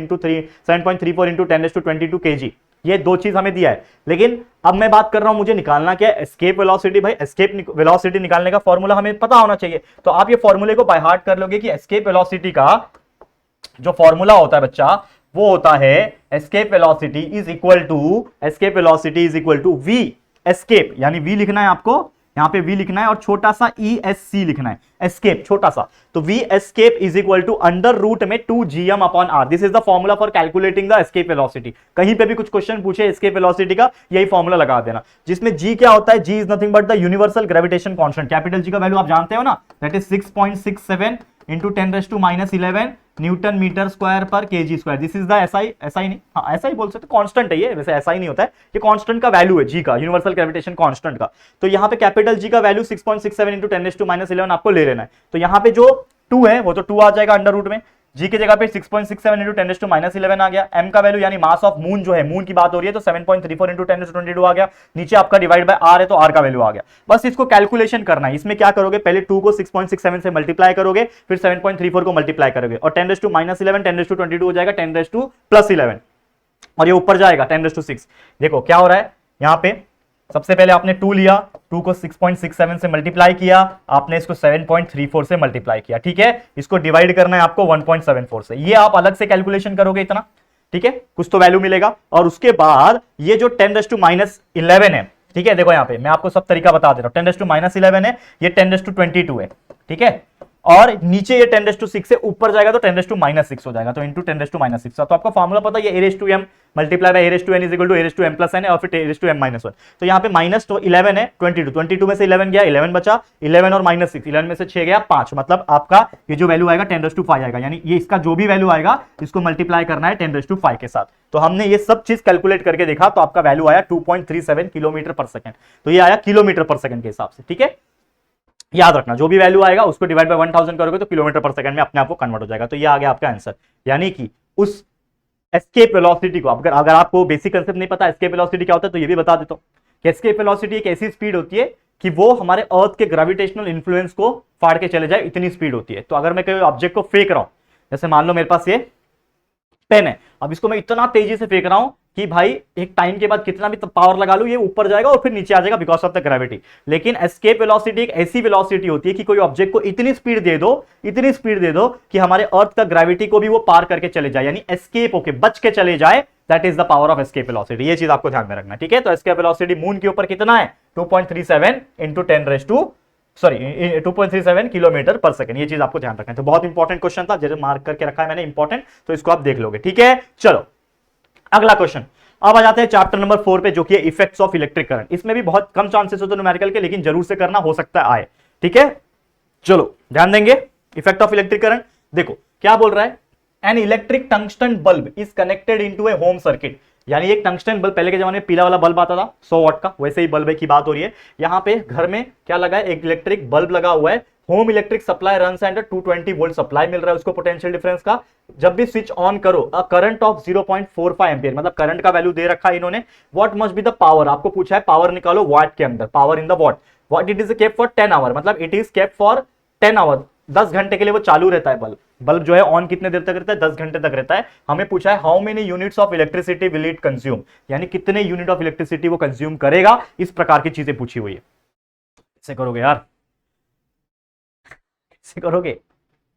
इंटू 10⁻22 kg। ये दो चीज हमें दिया है। लेकिन अब मैं बात कर रहा हूं, मुझे निकालना क्या है, एस्केप वेलोसिटी। भाई एस्केप वेलोसिटी निकालने का फॉर्मूला हमें पता होना चाहिए। तो आप ये फॉर्मूले को बाय हार्ट कर लोगे कि एस्केप वेलोसिटी का जो फॉर्मूला होता है बच्चा, वो होता है escape velocity is equal to V escape, यानी वी लिखना है आपको, यहां पे वी लिखना है और छोटा सा ESC लिखना है, एस्केप छोटा सा। तो V escape is equal to under root में 2gm/r। This is the formula for calculating the escape velocity. कहीं पे भी कुछ क्वेश्चन पूछे एस्केप वेलोसिटी का, यही फॉर्मूला लगा देना, जिसमें g क्या होता है, g is nothing but the universal gravitation constant. Capital G का वैल्यू आप जानते हो ना, that is 6.67 into 10⁻11 newton metre square per kg square. This is the SI नहीं, हाँ SI बोल सकते, कांस्टेंट है ये, वैसे SI नहीं होता है, ये कांस्टेंट का वैल्यू है g का, यूनिवर्सल ग्रेविटेशन कांस्टेंट का। तो यहाँ पे कैपिटल G का वैल्यू 6.67 इंटू 10⁻11 आपको ले लेना है। तो यहाँ पे जो 2 है वो तो 2 आ जाएगा अंडर रूट में, जी की जगह पे 6.67 इंटू 10⁻11 आ गया। एम का वैल्यू यानी मास ऑफ मून जो है, मून की बात हो रही है, तो 7.34 इंटू 10⁻22 आ गया। नीचे आपका डिवाइड बाय आर है तो आर का वैल्यू आ गया। बस इसको कैलकुलेशन करना है। इसमें क्या करोगे, पहले 2 को 6.67 से मल्टीप्लाई करोगे, फिर 7.34 को मल्टीप्लाई करोगे और 10⁻11 10⁻22 हो जाएगा 10⁻+11 और ये ऊपर जाएगा 10⁻6। देखो क्या हो रहा है यहाँ पे, सबसे पहले आपने 2 लिया, 2 को 6.67 से मल्टीप्लाई किया, आपने इसको 7.34 से मल्टीप्लाई किया, ठीक है। इसको डिवाइड करना है आपको 1.74 से, ये आप अलग से कैलकुलेशन करोगे इतना, ठीक है, कुछ तो वैल्यू मिलेगा। और उसके बाद ये जो 10⁻11 है, ठीक है, देखो यहाँ पे मैं आपको सब तरीका बता दे रहा हूं, 10⁻11 है, ये 10⁻22 है, ठीक है, और नीचे ये 10⁻6 से ऊपर जाएगा तो 10⁻6 हो जाएगा, तो इंटू 10⁻6। तो आपका फॉर्मूला पता है, ये a⁻m multiply by a⁻n is equal to a⁻m+n है और फिर a⁻m-1। तो यहाँ पे माइनस तो 11 है, 22 में से 11 गया, 11 बचा, 11 और -6, 11 में से 6 गया 5, मतलब आपका ये जो वैल्यू आएगा 10⁻5 आएगा। यानी ये इसका जो भी वैल्यू आएगा इसको मल्टीप्लाई करना है 10⁻5 के साथ। तो हमने ये सब चीज कैलकुलेट करके देखा, तो आपका वैल्यू आया 2.37 किलोमीटर पर सेकंड। तो ये आया किलोमीटर पर सेकंड के हिसाब से, ठीक है। याद रखना, जो भी वैल्यू आएगा उसको डिवाइड बाय 1000 करोगे तो किलोमीटर पर सेकंड में अपने आप को कन्वर्ट हो जाएगा। तो ये आ गया आपका आंसर। यानी कि उस एस्केप वेलोसिटी को, अगर आपको बेसिक कांसेप्ट नहीं पता एस्केप वेलोसिटी क्या होता है, तो ये भी बता देता हूं कि एस्केप वेलोसिटी एक ऐसी स्पीड होती है कि वो हमारे अर्थ के ग्रेविटेशनल इन्फ्लुएंस को फाड़ के चले जाए, इतनी स्पीड होती है। तो अगर मैं कोई ऑब्जेक्ट को फेंक रहा हूं, जैसे मान लो मेरे पास ये पेन है, अब इसको मैं इतना तेजी से फेंक रहा हूं कि भाई एक टाइम के बाद कितना भी पावर लगा लूं ये ऊपर जाएगा और फिर नीचे आ जाएगा बिकॉज ऑफ द ग्रेविटी। लेकिन एस्केप वेलोसिटी एक ऐसी वेलोसिटी होती है कि कोई ऑब्जेक्ट को इतनी स्पीड दे दो कि हमारे अर्थ का ग्रेविटी को भी वो पार करके चले जाए, यानी एस्केप होके बच के चले जाए। That is the power of escape velocity. ये चीज आपको ध्यान में रखना, ठीक है। तो एस्केप वेलोसिटी मून के ऊपर कितना है, 2.37 इंटू 2.37 किलोमीटर पर सेकंड। ये चीज आपको ध्यान रखना है। तो बहुत इंपॉर्टेंट क्वेश्चन था, जैसे मार्क करके रखा है मैंने इंपॉर्टेंट, तो इसको आप देख लोगे, ठीक है। चलो अगला क्वेश्चन, अब आ जाते हैं चैप्टर नंबर 4 पे, जो कि है इफेक्ट्स ऑफ इलेक्ट्रिक करंट। इसमें भी बहुत कम चांसेस होते हैं न्यूमेरिकल के, लेकिन जरूर से करना, हो सकता है आए, ठीक है। चलो ध्यान देंगे, इफेक्ट ऑफ इलेक्ट्रिक करंट। देखो क्या बोल रहा है, an electric tungsten bulb is connected into A home circuit. यानी एक टंगस्टन बल्ब, पहले के जमाने में पीला वाला बल्ब आता था 100 वाट का, वैसे ही बल्ब की बात हो रही है। यहां पे घर में क्या लगा है, एक इलेक्ट्रिक बल्ब लगा हुआ है। Home electric supply run and 220 volt supply मिल रहा है उसको पोटेंशियल डिफरेंस का। जब भी स्विच ऑन करो, अ करंट ऑफ 0.45 एम्पियर, मतलब करंट का वैल्यू दे रखा है इन्होंने। What must be the power, आपको पूछा है पावर निकालो वाट के अंदर, power in the watt. What it is kept for 10 hour, मतलब it is kept for 10 hour, 10 घंटे के लिए वो चालू रहता है बल्ब। बल्ब जो है ऑन कितने देर तक रहता है, 10 घंटे तक रहता है। हमें पूछा है how many units of electricity will it consume, यानी कितने यूनिट ऑफ इलेक्ट्रिसिटी वो कंज्यूम करेगा। इस प्रकार की चीजें पूछी हुई है। कैसे करोगे यार, कैसे करोगे,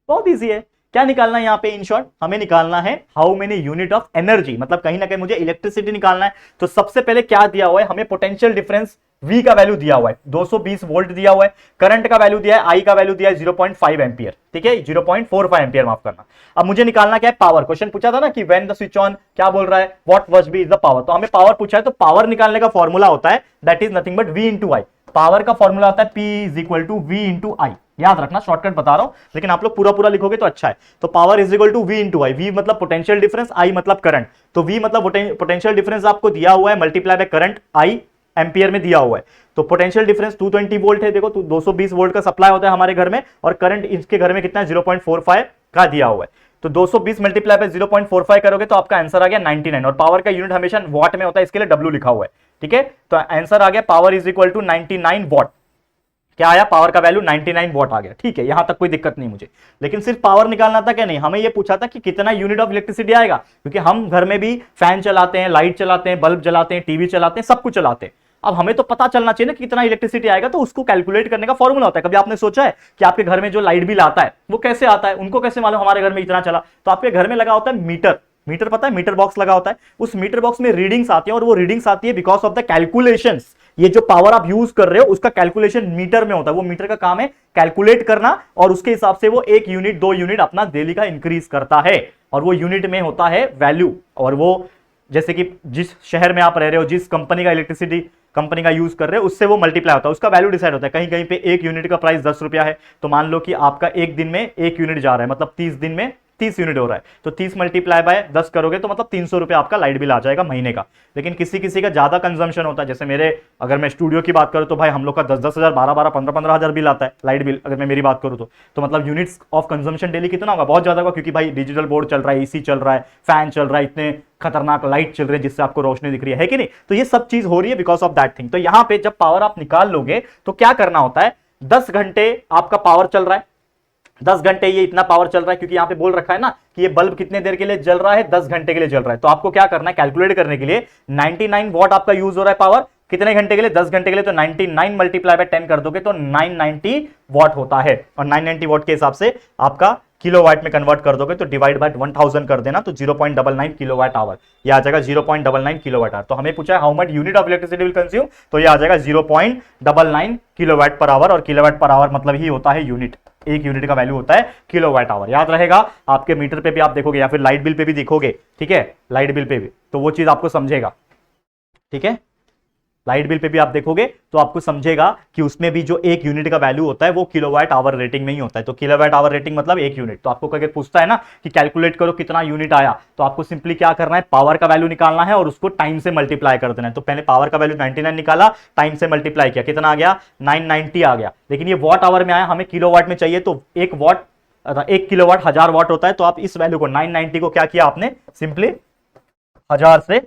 बहुत इजी है। क्या निकालना है यहाँ पे, इन शॉर्ट हमें निकालना है how many unit of energy, मतलब कहीं ना कहीं मुझे इलेक्ट्रिसिटी निकालना है। तो सबसे पहले क्या दिया हुआ है, हमें पोटेंशियल डिफरेंस V का वैल्यू दिया हुआ है, 220 वोल्ट दिया हुआ है। करंट का वैल्यू दिया है, I का वैल्यू दिया है 0.5 एम्पियर, ठीक है, 0.45 एम्पियर माफ करना। अब मुझे निकालना क्या है, पावर। क्वेश्चन पूछा था ना कि व्हेन द स्विच ऑन, क्या बोल रहा है, what must B is the power. तो हमें पावर पूछा है, तो पावर निकालने का फॉर्मूला होता है that is nothing but V into I. Power का फॉर्मूला होता है P is equal to V into I. याद रखना, शॉर्टकट बता रहा हूं, लेकिन आप लोग पूरा पूरा लिखोगे तो अच्छा है। तो power is equal to V into I. V मतलब पोटेंशियल डिफरेंस, I मतलब करंट। तो V मतलब पोटेंशियल डिफरेंस आपको दिया हुआ है, multiply by current I, ampere में दिया हुआ है। तो पोटेंशियल डिफरेंस 220 वोल्ट है, देखो 220 वोल्ट का सप्लाई होता है हमारे घर में, और करंट इसके घर में कितना है 0.45 का दिया हुआ है। तो 220 मल्टीप्लाई पे 0.45 करोगे तो आपका आंसर आ गया 99, और पावर का यूनिट हमेशा वॉट में होता है, इसके लिए W लिखा हुआ है, ठीक है। तो आंसर आ गया power is equal to 99 watt. क्या आया, पावर का वैल्यू 99 वॉट आ गया, ठीक है, यहां तक कोई दिक्कत नहीं मुझे। लेकिन सिर्फ पावर निकालना था क्या, नहीं, हमें यह पूछा था कि कितना यूनिट ऑफ इलेक्ट्रिसिटी आएगा, क्योंकि हम घर में भी फैन चलाते हैं, लाइट चलाते हैं, बल्ब जलाते हैं, टीवी चलाते हैं, सब कुछ चलाते हैं। अब हमें तो पता चलना चाहिए ना कि कितना इलेक्ट्रिसिटी आएगा, तो उसको कैलकुलेट करने का फॉर्मूला होता है। कभी आपने सोचा है कि आपके घर में जो लाइट बिल आता है वो कैसे आता है, उनको कैसे मालूम हमारे घर में इतना चला? तो आपके घर में लगा होता है मीटर, मीटर पता है, मीटर बॉक्स लगा होता है, उस मीटर बॉक्स में रीडिंग्स आती है, और वो रीडिंग्स आती है बिकॉज ऑफ द कैलकुलेशंस। ये जो पावर आप यूज कर रहे हो उसका कैलकुलेशन मीटर में होता है, वो मीटर का काम है कैलकुलेट करना, और उसके हिसाब से वो 1 यूनिट 2 यूनिट अपना डेली का इंक्रीज करता है, और वो यूनिट में होता है वैल्यू। और वो जैसे कि जिस शहर में आप रह रहे हो, जिस कंपनी का इलेक्ट्रिसिटी कंपनी का यूज कर रहे हो, उससे वो मल्टीप्लाई होता है, उसका वैल्यू डिसाइड होता है। कहीं कहीं पे 1 यूनिट का प्राइस 10 रुपया है, तो मान लो कि आपका एक दिन में 1 यूनिट जा रहा है, मतलब 30 दिन में 30 यूनिट हो रहा है, तो 30 मल्टीप्लाई बाय 10 करोगे तो मतलब 300 रुपया आपका लाइट बिल आ जाएगा महीने का। लेकिन किसी किसी का ज्यादा कंजम्पशन होता है, जैसे मेरे, अगर मैं स्टूडियो की बात करूं तो भाई हम लोग का 10-10 हजार, 12-12, 15-15 हजार बिल आता है लाइट बिल, अगर मैं मेरी बात करूं तो मतलब यूनिट्स ऑफ कंजम्पशन डेली कितना होगा, बहुत ज्यादा होगा, क्योंकि भाई डिजिटल बोर्ड चल रहा है, एसी चल रहा है, फैन चल रहा है, इतने खतरनाक लाइट चल रही है जिससे आपको रोशनी दिख रही है कि नहीं। तो ये सब चीज हो रही है बिकॉज ऑफ दैट थिंग। तो यहां पे जब पावर आप निकाल लोगे तो क्या करना होता है, 10 घंटे आपका पावर चल रहा है, 10 घंटे ये इतना पावर चल रहा है, क्योंकि यहां पे बोल रखा है ना कि ये बल्ब कितने देर के लिए जल रहा है, 10 घंटे के लिए जल रहा है। तो आपको क्या करना है, कैलकुलेट करने के लिए 99 वॉट आपका यूज हो रहा है पावर, कितने घंटे के लिए, 10 घंटे के लिए, तो 99 मल्टीप्लाई बाय 10 कर दोगे तो 990 वॉट होता है, और 990 वॉट के हिसाब से आपका किलोवाट में कन्वर्ट कर दोगे तो डिवाइड बाय 1000 कर देना, तो 0.99 किलोवाट आवर, ये आ जाएगा 0.99 किलोवाट आवर। तो हमें पूछा है how much unit of electricity will consume, तो ये आ जाएगा 0.99 किलोवाट पर आवर, और किलोवाट पर आवर मतलब ही होता है यूनिट, 1 यूनिट का वैल्यू होता है किलोवाट आवर, याद रहेगा। आपके मीटर पे भी आप देखोगे या फिर लाइट बिल पे भी देखोगे, ठीक है, लाइट बिल पे भी, तो वो चीज आपको समझेगा, ठीक है, लाइट बिल पे भी आप देखोगे तो आपको समझेगा कि उसमें भी जो 1 यूनिट का वैल्यू होता है वो किलोवाट आवर रेटिंग में ही होता है। तो किलोवाट आवर रेटिंग मतलब 1 यूनिट। तो आपको अगर पूछता है ना कि कैलकुलेट करो कितना यूनिट आया, तो आपको सिंपली क्या करना है, पावर का वैल्यू निकालना है और उसको टाइम से मल्टीप्लाई कर देना है। तो पहले पावर का वैल्यू 99 निकाला, टाइम से मल्टीप्लाई किया, कितना आ गया, 990 आ गया। लेकिन ये वॉट आवर में आया, हमें किलोवाट में चाहिए, तो 1 किलोवाट 1000 वॉट होता है। तो आप इस वैल्यू को 990 को क्या किया आपने, सिंपली 1000 से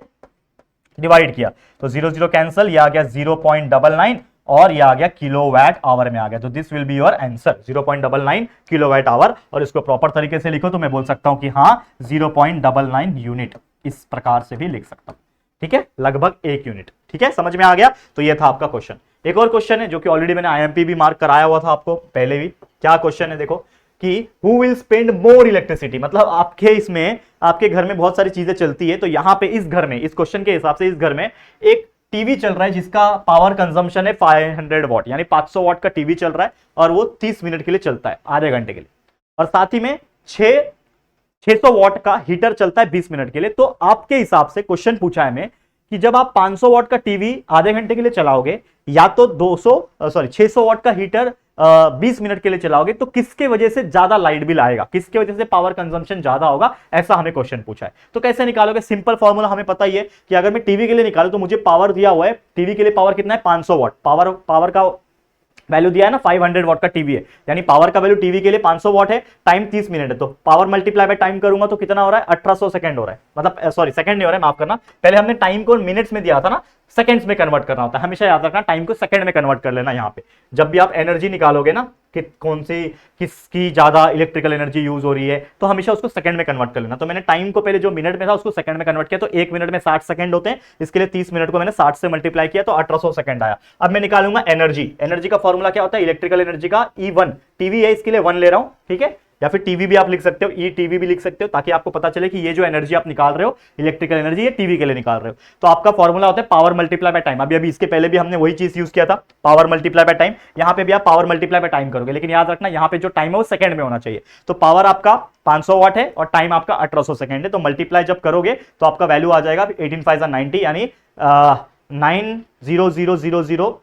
डिवाइड किया, तो 0 कैंसिल, ये आ गया 0.99, और ये आ गया किलोवाट आवर में आ गया। तो this will be your answer, 0.99 kilowatt hour. और इसको प्रॉपर तरीके से लिखो तो मैं बोल सकता हूं कि हाँ 0.99 यूनिट, इस प्रकार से भी लिख सकता हूं, ठीक है, लगभग 1 यूनिट, ठीक है, समझ में आ गया। तो ये था आपका क्वेश्चन। एक और क्वेश्चन है जो कि ऑलरेडी मैंने आईएमपी भी मार्क कराया हुआ था आपको पहले भी। क्या क्वेश्चन है, देखो कि who will spend more electricity, मतलब आपके इसमें, आपके घर में बहुत सारी चीजें चलती है, तो यहां पे इस घर में, इस क्वेश्चन के हिसाब से इस घर में एक टीवी चल रहा है जिसका पावर कंजम्पशन है 500 वॉट, यानी 500 वॉट का टीवी चल रहा है, और वो 30 मिनट के लिए चलता है, आधे घंटे के लिए, और साथ ही में 600 वॉट का हीटर चलता है 20 मिनट के लिए। तो आपके हिसाब से क्वेश्चन पूछा है मैं कि जब आप 500 वॉट का टीवी आधे घंटे के लिए चलाओगे, या तो 600 वॉट का हीटर 20 मिनट के लिए चलाओगे, तो किसके वजह से ज्यादा लाइट बिल आएगा, किसके वजह से पावर कंजम्पशन ज्यादा होगा, ऐसा हमें क्वेश्चन पूछा है। तो कैसे निकालोगे, सिंपल फॉर्मूला हमें पता ही है कि अगर मैं टीवी के लिए निकालूं तो मुझे पावर दिया हुआ है, टीवी के लिए पावर कितना है 500 वॉट, पावर का वैल्यू दिया है ना, 500 वॉट का टीवी है, यानी पावर का वैल्यू टीवी के लिए 500 वॉट है, टाइम 30 मिनट है, तो पावर मल्टीप्लाई बाय टाइम करूंगा तो कितना हो रहा है, 1800 सेकंड हो रहा है, मतलब सॉरी सेकंड नहीं हो रहा है, माफ करना, पहले हमने टाइम को मिनट्स में दिया था ना, सेकंड्स में कन्वर्ट करना होता है, हमेशा याद रखना, टाइम को सेकंड में कन्वर्ट कर लेना। यहाँ पे जब भी आप एनर्जी निकालोगे ना कि कौन सी किसकी ज्यादा इलेक्ट्रिकल एनर्जी यूज हो रही है, तो हमेशा उसको सेकंड में कन्वर्ट कर लेना। तो मैंने टाइम को पहले जो मिनट में था उसको सेकंड में कन्वर्ट किया, तो 1 मिनट में 60 सेकंड होते हैं, इसके लिए 30 मिनट को मैंने 60 से मल्टीप्लाई किया तो 1800 सेकंड आया। अब मैं निकालूंगा एनर्जी, एनर्जी का फॉर्मूला क्या होता है, इलेक्ट्रिकल एनर्जी का E1, टीवी है इसके लिए 1 ले रहा हूं, ठीक है, या फिर टीवी भी आप लिख सकते हो, ई टीवी भी लिख सकते हो, ताकि आपको पता चले कि ये जो एनर्जी आप निकाल रहे हो इलेक्ट्रिकल एनर्जी, ये टीवी के लिए निकाल रहे हो। तो आपका फॉर्मूला होता है पावर मल्टीप्लाई बाय टाइम। अभी इसके पहले भी हमने वही चीज यूज किया था, पावर मल्टीप्लाई बाय टाइम। यहां पे भी आप पावर मल्टीप्लाई बाय टाइम करोगे, लेकिन याद रखना यहाँ पे जो टाइम है वो सेकंड में होना चाहिए। तो पावर आपका 500 वाट है और टाइम आपका 1800 सेकंड है, तो मल्टीप्लाई जब करोगे तो आपका वैल्यू आ जाएगा 18 5 90, यानी 90000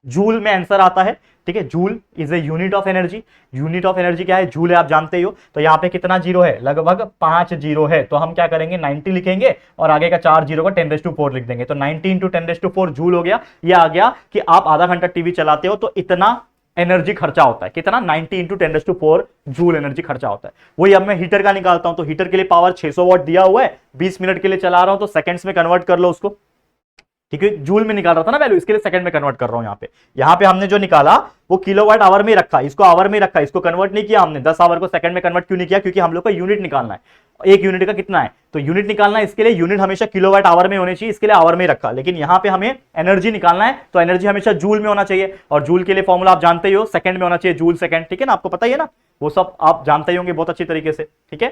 जूल में आंसर आता है। ठीक है, joule is a unit of energy. Unit of energy क्या है? जूल है, आप जानते ही हो। तो यहाँ पे कितना जीरो है? लगभग 5 जीरो है। तो हम क्या करेंगे, 90 लिखेंगे और आगे का 4 जीरो का 10⁴ लिख देंगे। तो 90 इंटू 10⁴ जूल हो गया। ये आ गया कि आप आधा घंटा टीवी चलाते हो तो इतना एनर्जी खर्चा होता है। कितना? 90 इंटू 10⁴ जूल एनर्जी खर्चा होता है। वही अब मैं हीटर का निकालता हूं, तो हीटर के लिए पावर 600 वॉट दिया हुआ है, 20 मिनट के लिए चला रहा हूं, तो सेकंड्स में कन्वर्ट कर लो उसको। ठीक है, जूल में निकाल रहा था ना वैल्यू, इसके लिए सेकंड में कन्वर्ट कर रहा हूं। यहां पे हमने जो निकाला वो किलोवाट आवर में रखा, इसको आवर में रखा, इसको कन्वर्ट नहीं किया हमने। 10 आवर को सेकंड में कन्वर्ट क्यों नहीं किया? क्योंकि हम लोग को यूनिट निकालना है, एक यूनिट का कितना है, तो यूनिट निकालना है। इसके लिए यूनिट हमेशा किलोवाट आवर में होनी चाहिए, इसके लिए आवर में रखा। लेकिन यहां पे हमें एनर्जी निकालना है तो एनर्जी हमेशा जूल में होना चाहिए, और जूल के लिए फॉर्मूला आप जानते ही हो, सेकंड में होना चाहिए, जूल सेकंड। ठीक है ना, आपको पता ही है ना, वो सब आप जानते ही होंगे बहुत अच्छी तरीके से। ठीक है,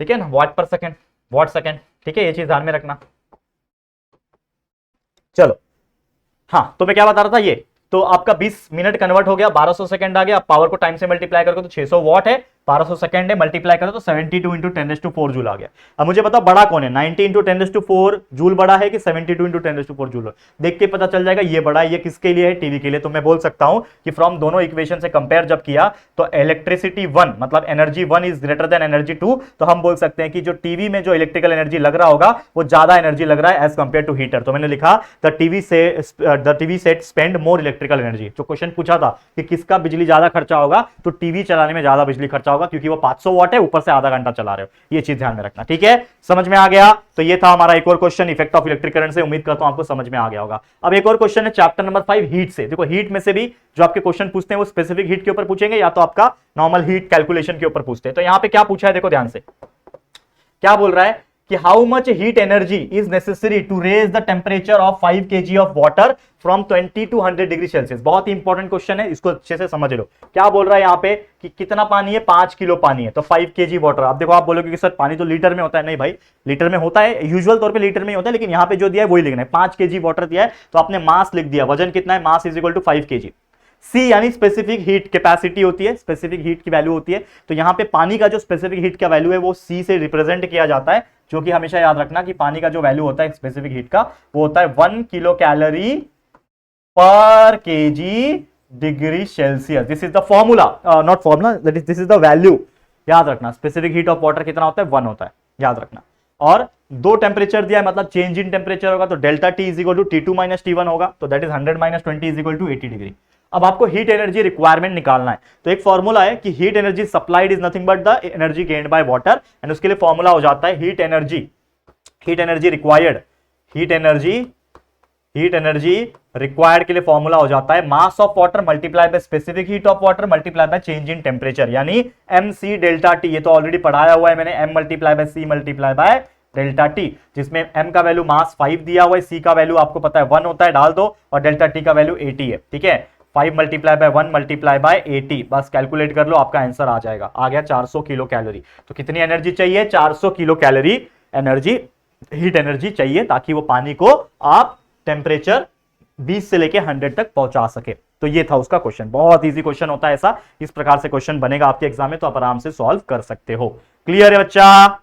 ठीक है ना, वाट पर सेकंड, वाट सेकंड। ठीक है, ये चीज ध्यान में रखना। चलो, हाँ, तो मैं क्या बता रहा था, ये तो आपका 20 मिनट कन्वर्ट हो गया, 1200 सेकंड आ गया। आप पावर को टाइम से मल्टीप्लाई करोगे तो 600 वॉट है, 1200 सेकंड है, मल्टीप्लाई करो तो 72 इंटू 10⁴ जूल आ गया। अब मुझे बताओ बड़ा कौन है, 90 इंटू 10⁴ जूल बड़ा है कि 72 इंटू 10⁴ जूल? देख के पता चल जाएगा ये बड़ा है। ये किसके लिए है? टीवी के लिए। तो मैं बोल सकता हूं कि फ्रॉम दोनों इक्वेशन से कंपेयर जब किया तो इलेक्ट्रिसिटी 1 मतलब energy 1 is greater than energy 2, तो हम बोल सकते हैं कि जो टीवी में जो इलेक्ट्रिकल एनर्जी लग रहा होगा वो ज्यादा एनर्जी लग रहा है एज कंपेयर टू हीटर। तो मैंने लिखा the TV set spend more electrical energy. जो क्वेश्चन पूछा था कि किसका बिजली ज्यादा खर्चा होगा, तो टीवी चलाने में ज्यादा बिजली खर्चा होगा, क्योंकि वो 500 वॉट है, ऊपर से आधा घंटा चला रहे हो। ये चीज ध्यान में रखना। ठीक है, समझ में आ गया? तो ये था हमारा एक और question effect of electric current से। उम्मीद करता हूं आपको समझ में आ गया होगा। अब एक और क्वेश्चन है चैप्टर नंबर 5 हीट से। देखो, हीट में से भी जो आपके क्वेश्चन पूछते हैं वो स्पेसिफिक हीट के ऊपर पूछेंगे या तो आपका नॉर्मल हीट कैलकुलेशन के ऊपर पूछते हैं। तो यहां पे क्या पूछा है, देखो ध्यान से, क्या बोल रहा है कि how much heat energy is necessary to raise the temperature of 5 kg of water from 20 to 100 degree Celsius. बहुत ही इंपॉर्टेंट क्वेश्चन है, इसको अच्छे से समझ लो। क्या बोल रहा है यहाँ पे कि कितना पानी है? 5 किलो पानी है, तो 5 kg वाटर। आप देखो, आप बोलोगे कि सर पानी तो लीटर में होता है। नहीं भाई, लीटर में होता है, यूजुअल तौर पे लीटर में ही होता है, लेकिन यहाँ पे जो दिया है वही लिखना है। 5 kg वाटर दिया है तो आपने मास लिख दिया, वजन कितना है, mass is equal to 5 kg। C यानी स्पेसिफिक हीट कैपेसिटी होती है, स्पेसिफिक हीट की वैल्यू होती है। तो यहां पे पानी का जो स्पेसिफिक हीट का वैल्यू है वो सी से रिप्रेजेंट किया जाता है, जो कि हमेशा याद रखना कि पानी का जो वैल्यू होता है स्पेसिफिक हीट का, वो होता है 1 किलो कैलोरी पर KG degree Celsius. This is the formula, not formula, this is the value. याद रखना, स्पेसिफिक हीट ऑफ वाटर कितना होता है? 1 होता है, याद रखना। और दो टेम्परेचर दिया है, मतलब चेंज इन टेम्परेचर होगा, तो delta T is equal to T2 minus T1 होगा, तो that is 100 minus 20 is equal to 80 degree. अब आपको हीट एनर्जी रिक्वायरमेंट निकालना है, तो एक फॉर्मूला है कि heat energy supplied is nothing but the energy gained by water, and उसके लिए फॉर्मूला हो जाता है heat energy required, heat energy required के लिए फॉर्मूला हो जाता है मास of water multiply by specific heat of water multiply by change in temperature, यानी MC डेल्टा टी। ये तो ऑलरेडी पढ़ाया हुआ है मैंने, M multiply by C multiply by delta T, जिसमें M का वैल्यू मास 5 दिया हुआ है, C का वैल्यू आपको पता है 1 होता है, डाल दो, और डेल्टा टी का वैल्यू 80 है। ठीक है, 5 मल्टीप्लाई बाय 1 मल्टीप्लाई बाय 80, बस कैलकुलेट कर लो, आपका आंसर आ जाएगा। आ गया 400 किलो कैलोरी। तो कितनी एनर्जी चाहिए? 400 kilo calorie energy, heat energy चाहिए, ताकि वो पानी को आप टेम्परेचर 20 से लेके 100 तक पहुंचा सके। तो ये था उसका क्वेश्चन। बहुत इजी क्वेश्चन होता है ऐसा, इस प्रकार से क्वेश्चन बनेगा आपके एग्जाम में, तो आप आराम से सॉल्व कर सकते हो। क्लियर है बच्चा?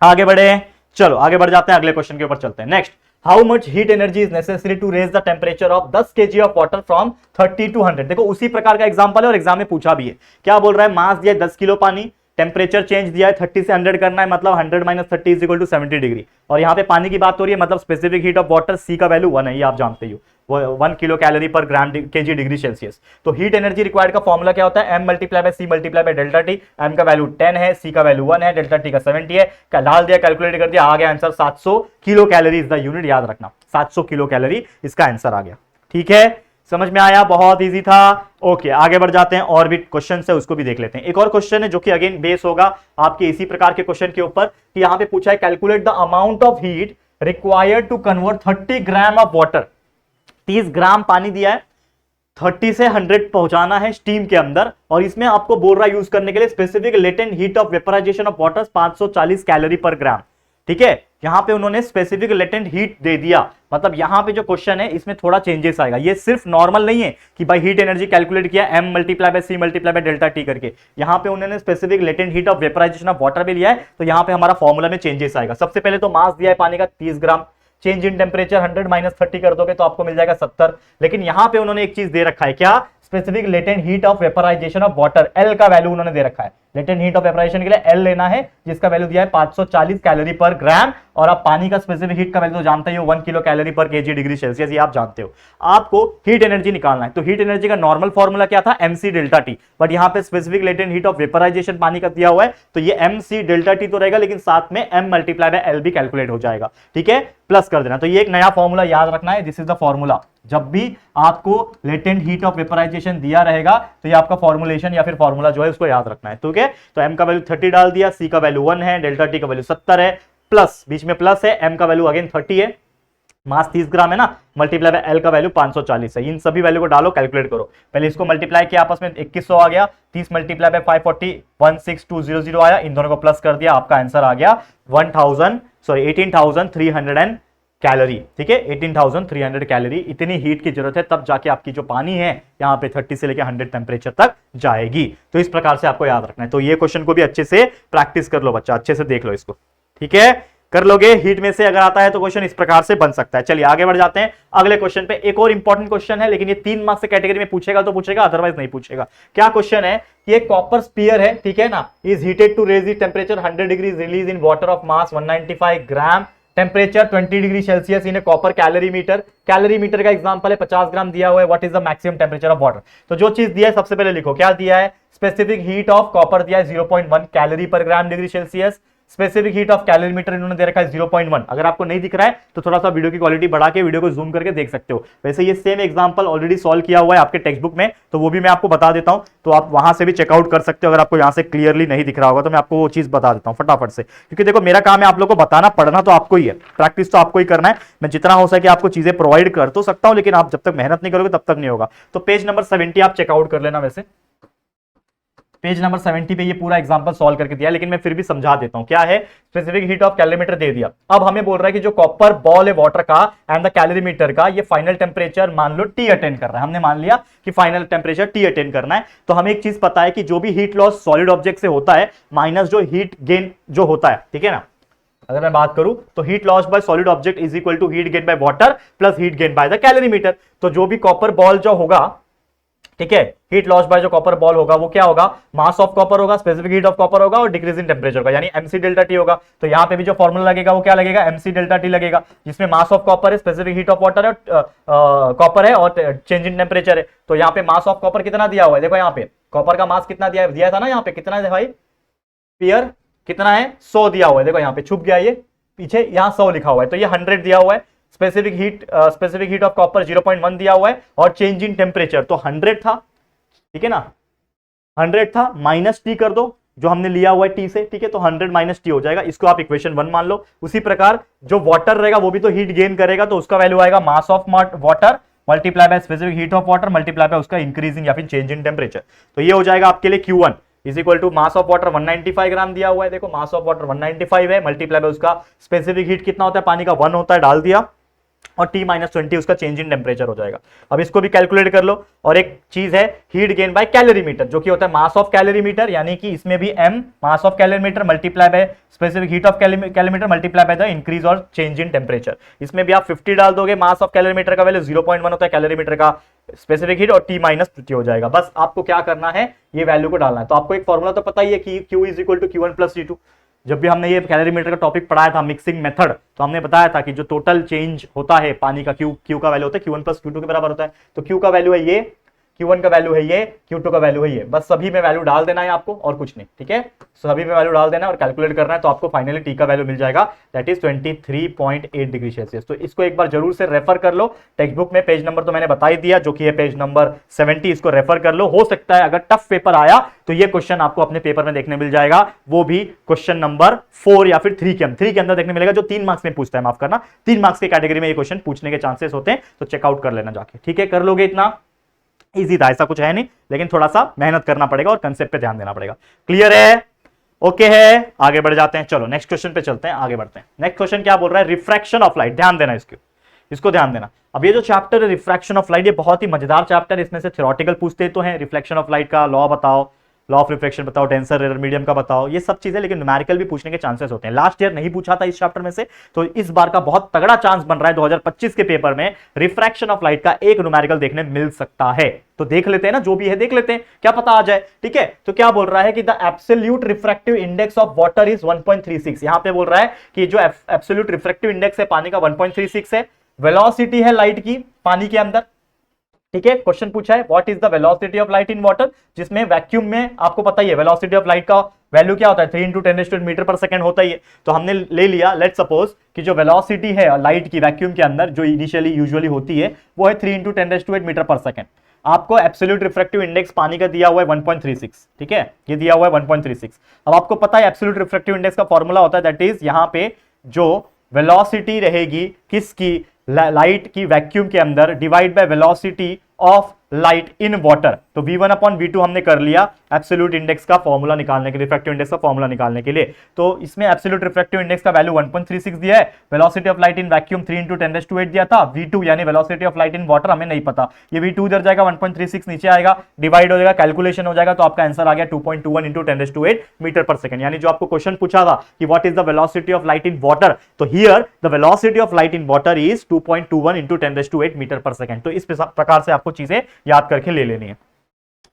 आगे बढ़े, चलो आगे बढ़ जाते हैं, अगले क्वेश्चन के ऊपर चलते हैं। Next, how much heat energy is necessary to raise the temperature of 10 kg of water from 30 to 100। देखो, उसी प्रकार का एग्जांपल है और एग्जाम में पूछा भी है। क्या बोल रहा है? मास दिया है 10 किलो पानी, टेम्परेचर चेंज दिया है 30 से 100 करना है, मतलब 100 minus 30 is equal to 70 degree. और यहाँ पे पानी की बात हो रही है, मतलब specific heat of water C का वैल्यू 1 है, ये आप जानते हो, वो 1 किलो कैलोरी पर ग्राम केजी डिग्री सेल्सियस। तो हीट एनर्जी रिक्वायर्ड का फॉर्मूला क्या होता है? M multiply by C multiply by delta T. M का वैल्यू 10 है, C का वैल्यू 1 है, डेल्टा टी का 70 है। डाल दिया, कैलकुलेट कर दिया, आ गया answer 700 kilo calorie is the unit. याद रखना, 700 किलो कैलोरी इसका आंसर आ गया। ठीक है, समझ में आया? बहुत इजी था। ओके, आगे बढ़ जाते हैं, और भी क्वेश्चन है उसको भी देख लेते हैं। एक और क्वेश्चन है जो कि अगेन बेस होगा आपके इसी प्रकार के क्वेश्चन के ऊपर, कि यहां पे पूछा है calculate the amount of heat required to convert 30 gram of water. 30 ग्राम पानी दिया है, 30 से 100 पहुंचाना है स्टीम के अंदर, और इसमें आपको बोल रहा है यूज करने के लिए specific latent heat of vaporisation of water 540 calorie per gram. ठीक है, यहां पे उन्होंने स्पेसिफिक लेटेंट हीट दे दिया, मतलब यहां पे जो क्वेश्चन है इसमें थोड़ा चेंजेस आएगा। ये सिर्फ नॉर्मल नहीं है कि भाई हीट एनर्जी कैलकुलेट किया M multiply by C multiply by delta T करके, यहां पे उन्होंने specific latent heat of vaporisation of water भी लिया है। तो यहां पे हमारा फॉर्मूला में चेंजेस आएगा। सबसे पहले तो मास दिया है पानी का 30 ग्राम, चेंज इन टेम्परेचर 100 माइनस 30 कर दोगे तो आपको मिल जाएगा 70। लेकिन यहां पे उन्होंने एक चीज दे रखा है, क्या? Specific latent heat of vaporisation of water, L का वैल्यू उन्होंने दे रखा है। लेटेंट हीट ऑफ वेपराइजेशन के लिए एल लेना है, जिसका वैल्यू दिया है 540 कैलोरी पर ग्राम। और आप पानी का स्पेसिफिक हीट का वैल्यू तो जानते ही हो 1 किलो कैलोरी पर केजी डिग्री सेल्सियस, ये आप जानते हो। आपको हीट एनर्जी निकालना है, तो हीट एनर्जी का नॉर्मल फॉर्मूला क्या था? mc delta T. बट यहां पे specific latent heat of vaporisation पानी का दिया हुआ है, तो ये mc डेल्टा टी तो रहेगा, लेकिन साथ में m मल्टीप्लाई बाय l भी कैलकुलेट हो जाएगा। ठीक है, प्लस कर देना। तो ये एक नया फॉर्मूला याद रखना है, दिस इज द फॉर्मूला। जब भी आपको लेटेंट हीट ऑफ वेपराइजेशन दिया रहेगा तो ये आपका फॉर्मुलेशन या फिर फॉर्मूला जो है उसको याद रखना है। ठीक है, तो m का वैल्यू 30 डाल दिया, c का वैल्यू 1 है, डेल्टा टी का वैल्यू 70 है, प्लस बीच में प्लस है, m का वैल्यू अगेन 30 है, मास 30 ग्राम है ना, मल्टीप्लाई बाय एल का वैल्यू 540 है। इन सभी वैल्यू को डालो, कैलकुलेट करो। पहले इसको मल्टीप्लाई किया आपस में 2100 आ गया, 30 मल्टीप्लाई बाय 540 16200 आया, इन दोनों को प्लस कर दिया, आपका आंसर आ गया 18,300 कैलोरी। ठीक है, 18,300 कैलोरी इतनी हीट की जरूरत है, तब जाके आपकी जो पानी है यहाँ पे 30 से लेकर 100 टेम्परेचर तक जाएगी। तो इस प्रकार से आपको याद रखना है। तो ये क्वेश्चन को भी अच्छे से प्रैक्टिस कर लो बच्चा, अच्छे से देख लो इसको। ठीक है, कर लोगे। हीट में से अगर आता है तो क्वेश्चन इस प्रकार से बन सकता है। चलिए आगे बढ़ जाते हैं अगले क्वेश्चन पे। एक और इंपॉर्टेंट क्वेश्चन है, लेकिन ये 3 मार्क्स से कैटेगरी में पूछेगा तो पूछेगा, अदरवाइज नहीं पूछेगा। क्या क्वेश्चन है कि एक कॉपर स्पीयर है, ठीक है ना, is heated to raise the temperature 100 degree, release in water of mass 195 gram, temperature 20 degree Celsius in copper calorimeter. Calorimeter का एग्जांपल है, 50 ग्राम दिया हुआ है। What is the maximum temperature of water? तो जो चीज दिया है सबसे पहले लिखो, क्या दिया है? स्पेसिफिक हीट ऑफ कॉपर दिया है 0.1 calorie per gram degree Celsius. Specific heat of calorimeter इन्होंने दे रखा है 0.1। अगर आपको नहीं दिख रहा है तो थोड़ा सा वीडियो की क्वालिटी बढ़ा के वीडियो को जूम करके देख सकते हो। वैसे ये सेम एग्जांपल ऑलरेडी सॉल्व किया हुआ है आपके टेक्स्ट बुक में, तो वो भी मैं आपको बता देता हूं, तो आप वहां से भी चेकआउट कर सकते हो। अगर आपको यहां से क्लियरली नहीं दिख रहा होगा तो मैं आपको वो चीज बता देता हूं फटाफट से, क्योंकि देखो मेरा काम है आप लोग को बताना, पढ़ना तो आपको ही है, प्रैक्टिस तो आपको ही करना है। मैं जितना हो सके आपको चीजें प्रोवाइड कर तो सकता हूं, लेकिन आप जब तक मेहनत नहीं करोगे तब तक नहीं होगा। तो पेज नंबर 70 आप चेकआउट कर लेना। वैसे पेज नंबर 70 पे ये पूरा एग्जांपल सॉल्व करके दिया, लेकिन मैं फिर भी समझा देता हूं। क्या है? स्पेसिफिक हीट ऑफ कैलोरीमीटर दे दिया। अब हमें बोल रहा है कि जो कॉपर बॉल है वाटर का एंड द कैलोरीमीटर का, ये फाइनल टेम्परेचर मान लो T अटेंड कर रहा है। हमने मान लिया कि फाइनल टेम्परेचर T अटेंड करना है। तो हमें एक चीज पता है कि जो भी हीट लॉस सॉलिड ऑब्जेक्ट से होता है माइनस जो हीट गेन जो होता है, ठीक है ना, अगर मैं बात करूं तो heat loss by solid object is equal to heat gain by water plus heat gain by the calorimeter. तो जो भी कॉपर बॉल जो होगा, ठीक है, हीट लॉस बाय जो कॉपर बॉल होगा वो क्या होगा? मास ऑफ कॉपर होगा, स्पेसिफिक हीट ऑफ कॉपर होगा और डिक्रीज इन टेम्परेचर होगा, यानी mc डेल्टा टी होगा। तो यहां पे भी जो फॉर्मूला लगेगा वो क्या लगेगा? mc डेल्टा टी लगेगा, जिसमें मास ऑफ कॉपर है, स्पेसिफिक हीट ऑफ वाटर है, कॉपर है और चेंज इन टेम्परेचर है। तो यहाँ पे मास ऑफ कॉपर कितना दिया हुआ है? देखो यहाँ पे कॉपर का मास कितना दिया था ना, यहाँ पे कितना है भाई? पियर कितना है? 100 दिया हुआ है। देखो यहाँ पे छुप गया, ये पीछे यहाँ 100 लिखा हुआ है, तो ये 100 दिया हुआ है। स्पेसिफिक हीट ऑफ कॉपर 0.1 दिया हुआ है और चेंज इन टेम्परेचर तो 100 था, ठीक है ना, 100 था, माइनस टी कर दो जो हमने लिया हुआ है टी से, ठीक है, तो 100 माइनस टी हो जाएगा। इसको आप इक्वेशन 1 मान लो। उसी प्रकार जो वाटर रहेगा वो भी तो हीट गेन करेगा, तो उसका वैल्यू आएगा मास of water multiply by specific heat of water multiply by उसका इंक्रीजिंग या फिर चेंज इन टेम्परेचर। तो ये हो जाएगा आपके लिए Q1 is equal to mass of water 195 gram दिया हुआ है। देखो मास ऑफ वाटर 195 है, मल्टीप्लाई बाय उसका स्पेसिफिक हीट कितना होता है? पानी का 1 होता है, डाल दिया, और T-20 उसका चेंज इन टेम्परेचर हो जाएगा। अब इसको भी कैलकुलेट कर लो। और एक चीज है हीट गेन बाय कैलोरीमीटर, जो कि होता है मास ऑफ कैलोरीमीटर, यानी कि इसमें भी m mass of calorimeter multiply by specific heat of calorimeter multiply by the increase और चेंज इन टेम्परेचर। इसमें भी आप 50 डाल दोगे, मास ऑफ कैलोरीमीटर का वैल्यू 0.1 होता है, कैलोरीमीटर का स्पेसिफिक हीट, और T-20 हो जाएगा। बस आपको क्या करना है? ये वैल्यू को डालना है। तो आपको एक फॉर्मूला तो पता ही है कि Q is equal to Q1 plus T2। जब भी हमने ये कैलोरीमीटर का टॉपिक पढ़ाया था, मिक्सिंग मेथड, तो हमने बताया था कि जो टोटल चेंज होता है पानी का, Q का वैल्यू होता है Q1 प्लस Q2 के बराबर होता है। तो Q का वैल्यू है ये, Q1 का वैल्यू है ये, Q2 का वैल्यू है ये। बस सभी में वैल्यू डाल देना है आपको और कुछ नहीं, ठीक है, सभी में वैल्यू डाल देना है और कैलकुलेट करना है। तो आपको फाइनली T का वैल्यू मिल जाएगा, दैट इज 23.8 डिग्री सेल्सियस। तो इसको एक बार जरूर से रेफर कर लो। टेक्स्ट बुक में पेज नंबर तो मैंने बता ही दिया, जो कि है पेज नंबर 70। इसको रेफर कर लो। हो सकता है अगर टफ पेपर आया तो ये क्वेश्चन आपको अपने पेपर में देखने मिल जाएगा, वो भी क्वेश्चन नंबर 4 या फिर 3 के अंदर देखने मिलेगा, जो 3 मार्क्स में पूछता है, माफ करना, 3 मार्क्स की कैटेगरी में ये क्वेश्चन पूछने के चांसेस होते हैं। तो चेकआउट कर लेना जाके, ठीक है, कर लोगे, इतना इजी था, ऐसा कुछ है नहीं, लेकिन थोड़ा सा मेहनत करना पड़ेगा और कंसेप्ट पे ध्यान देना पड़ेगा। क्लियर है? ओके है, आगे बढ़ जाते हैं। चलो नेक्स्ट क्वेश्चन पे चलते हैं, आगे बढ़ते हैं। नेक्स्ट क्वेश्चन क्या बोल रहा है? Refraction of light. ध्यान देना इसको ध्यान देना। अब ये जो चैप्टर है रिफ्रैक्शन ऑफ लाइट, ये बहुत ही मजेदार चैप्टर है। इसमें से थ्योरेटिकल पूछते तो हैं, रिफ्लेक्शन ऑफ लाइट का लॉ बताओ, लॉ ऑफ रिफ्रैक्शन बताओ, डेंसर रेयर मीडियम का बताओ, ये सब चीजें, लेकिन न्यूमेरिकल भी पूछने के चांसेस होते हैं। लास्ट ईयर नहीं पूछा था इस चैप्टर में से, तो इस बार का बहुत तगड़ा चांस बन रहा है 2025 के पेपर में रिफ्रैक्शन ऑफ लाइट का एक न्यूमेरिकल देखने मिल सकता है। तो देख लेते हैं ना, जो भी है देख लेते हैं, क्या पता आ जाए। ठीक है, तो क्या बोल रहा है कि the absolute refractive index of water is 1.36। यहां पे बोल रहा है कि जो एब्सोल्यूट रिफ्रैक्टिव इंडेक्स है पानी का 1.36 है, वेलोसिटी है लाइट की पानी के अंदर। ठीक है, क्वेश्चन पूछा है what is the velocity of light in water, जिसमें वैक्यूम में आपको पता ही है वेलोसिटी ऑफ लाइट का वैल्यू क्या होता है, 3 × 10⁻⁸ मीटर पर सेकंड होता ही है। तो हमने ले लिया, लेट्स सपोज कि जो वेलोसिटी है लाइट की वैक्यूम के अंदर जो इनिशियली यूजुअली होती है वो है 3 × 10⁸ मीटर पर सेकंड। आपको एब्सोल्यूट रिफ्रैक्टिव इंडेक्स पानी का दिया हुआ है 1.36। ठीक है, ये दिया हुआ है 1.36। अब आपको पता है एब्सोल्यूट रिफ्रैक्टिव इंडेक्स का फॉर्मूला होता है, दैट इज यहां पे जो वेलोसिटी रहेगी किसकी, लाइट की वैक्यूम के अंदर divide by velocity of light in water. तो v1/v2 हमने कर लिया एब्सोल्यूट इंडेक्स का फॉर्मूला निकालने के लिए, रिफ्रैक्टिव इंडेक्स का फॉर्मूला निकालने के लिए। तो इसमें एब्सोल्यूट रिफ्रैक्टिव इंडेक्स का वैल्यू 1.36 दिया है, velocity of light in vacuum 3 × 10⁸ दिया था, v2 यानी velocity of light in water हमें नहीं पता, ये v2 उधर जाएगा, 1.36 नीचे आएगा, डिवाइड हो जाएगा, कैलकुलेशन हो जाएगा, तो आपका आंसर आ गया 2.21 × 10⁸ मीटर पर सेकंड। यानी जो आपको क्वेश्चन पूछा था कि what is the velocity of light in water, तो here the velocity of light in water is 2.21 × 10⁸ metre per second. तो इस प्रकार से आपको चीजें याद करके ले लेनी है।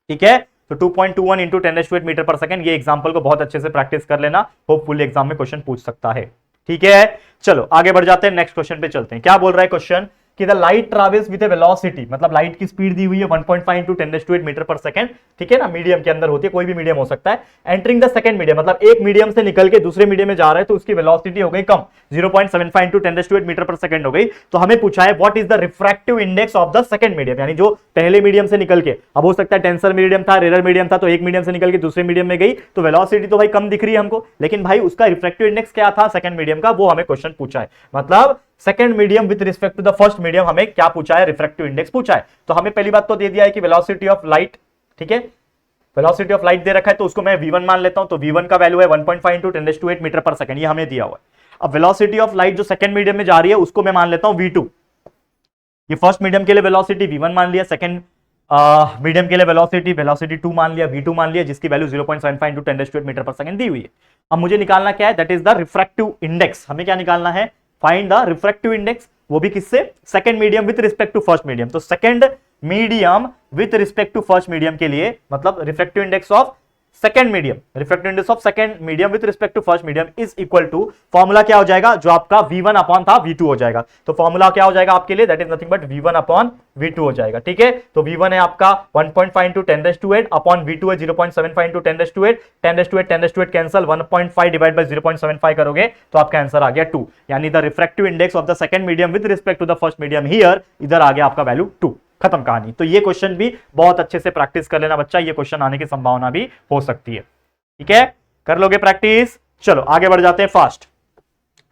ठीक है, तो 2.21 × 10⁸ मीटर पर सेकंड, ये एग्जांपल को बहुत अच्छे से प्रैक्टिस कर लेना, होपफुली एग्जाम में क्वेश्चन पूछ सकता है। ठीक है, चलो आगे बढ़ जाते हैं, नेक्स्ट क्वेश्चन पे चलते हैं। क्या बोल रहा है क्वेश्चन कि the light travels with A velocity, मतलब लाइट की स्पीड दी हुई है 1.5 × 10⁸ मीटर पर सेकंड। ठीक है ना, मीडियम के अंदर होती है, कोई भी मीडियम हो सकता है। एंटरिंग द सेकंड मीडियम, मतलब एक मीडियम से निकल के दूसरे मीडियम में जा रहा है, तो उसकी वेलोसिटी हो गई कम, 0.75 × 10⁸ मीटर पर सेकंड हो गई। तो हमें पूछा है what is the refractive index of the second medium, यानी जो पहले मीडियम से निकल के, अब हो सकता है टेंसर मीडियम था, रेयर मीडियम था, तो एक मीडियम से निकल के दूसरे मीडियम में गई, तो वेलोसिटी तो भाई कम दिख रही है हमको, लेकिन भाई उसका रिफ्रैक्टिव इंडेक्स क्या था सेकंड मीडियम का, वो हमें क्वेश्चन पूछा है। मतलब second medium with respect to the first medium हमें क्या पूछा है, रिफ्रैक्टिव इंडेक्स पूछा है। तो हमें पहली बात तो दे दिया है कि वेलोसिटी ऑफ लाइट, ठीक है, वेलोसिटी ऑफ लाइट दे रखा है, तो उसको मैं v1 मान लेता हूं, तो v1 का वैल्यू है 1.5 × 10⁸ मीटर पर सेकंड, ये हमें दिया हुआ है। अब वेलोसिटी ऑफ लाइट जो सेकंड मीडियम में जा रही है उसको मैं मान लेता हूं v2। ये फर्स्ट मीडियम के लिए वेलोसिटी v1 मान लिया, सेकंड मीडियम के लिए वेलोसिटी 2 मान लिया, v2 मान लिया, जिसकी वैल्यू 0.75 × 10⁸ मीटर पर सेकंड दी हुई है। अब मुझे निकालना क्या है, that is the refractive index. हमें क्या निकालना है, फाइंड द रिफ्रैक्टिव इंडेक्स, वो भी किससे, second medium with respect to first medium. तो second medium with respect to first medium के लिए, मतलब refractive index of second medium, refractive index of second medium with respect to first medium is equal to, formula क्या हो जाएगा, जो आपका v1 upon था v2 हो जाएगा। तो फॉर्मूला क्या हो जाएगा आपके लिए, that is nothing but v1 upon v2 हो जाएगा। ठीक है, तो v1 है आपका 1.5 × 10⁸ अपॉन v2 है 0.75 × 10⁸, 10⁸ कैंसिल, 1.5 डिवाइड बाय 0.75 करोगे तो आपका आंसर आ गया 2, यानी the refractive index of the second medium with respect to the first medium here, इधर आ गया आपका वैल्यू 2, खत्म कहानी। तो ये क्वेश्चन भी बहुत अच्छे से प्रैक्टिस कर लेना बच्चा, ये क्वेश्चन आने की संभावना भी हो सकती है। ठीक है, कर लोगे प्रैक्टिस। चलो आगे बढ़ जाते हैं फास्ट।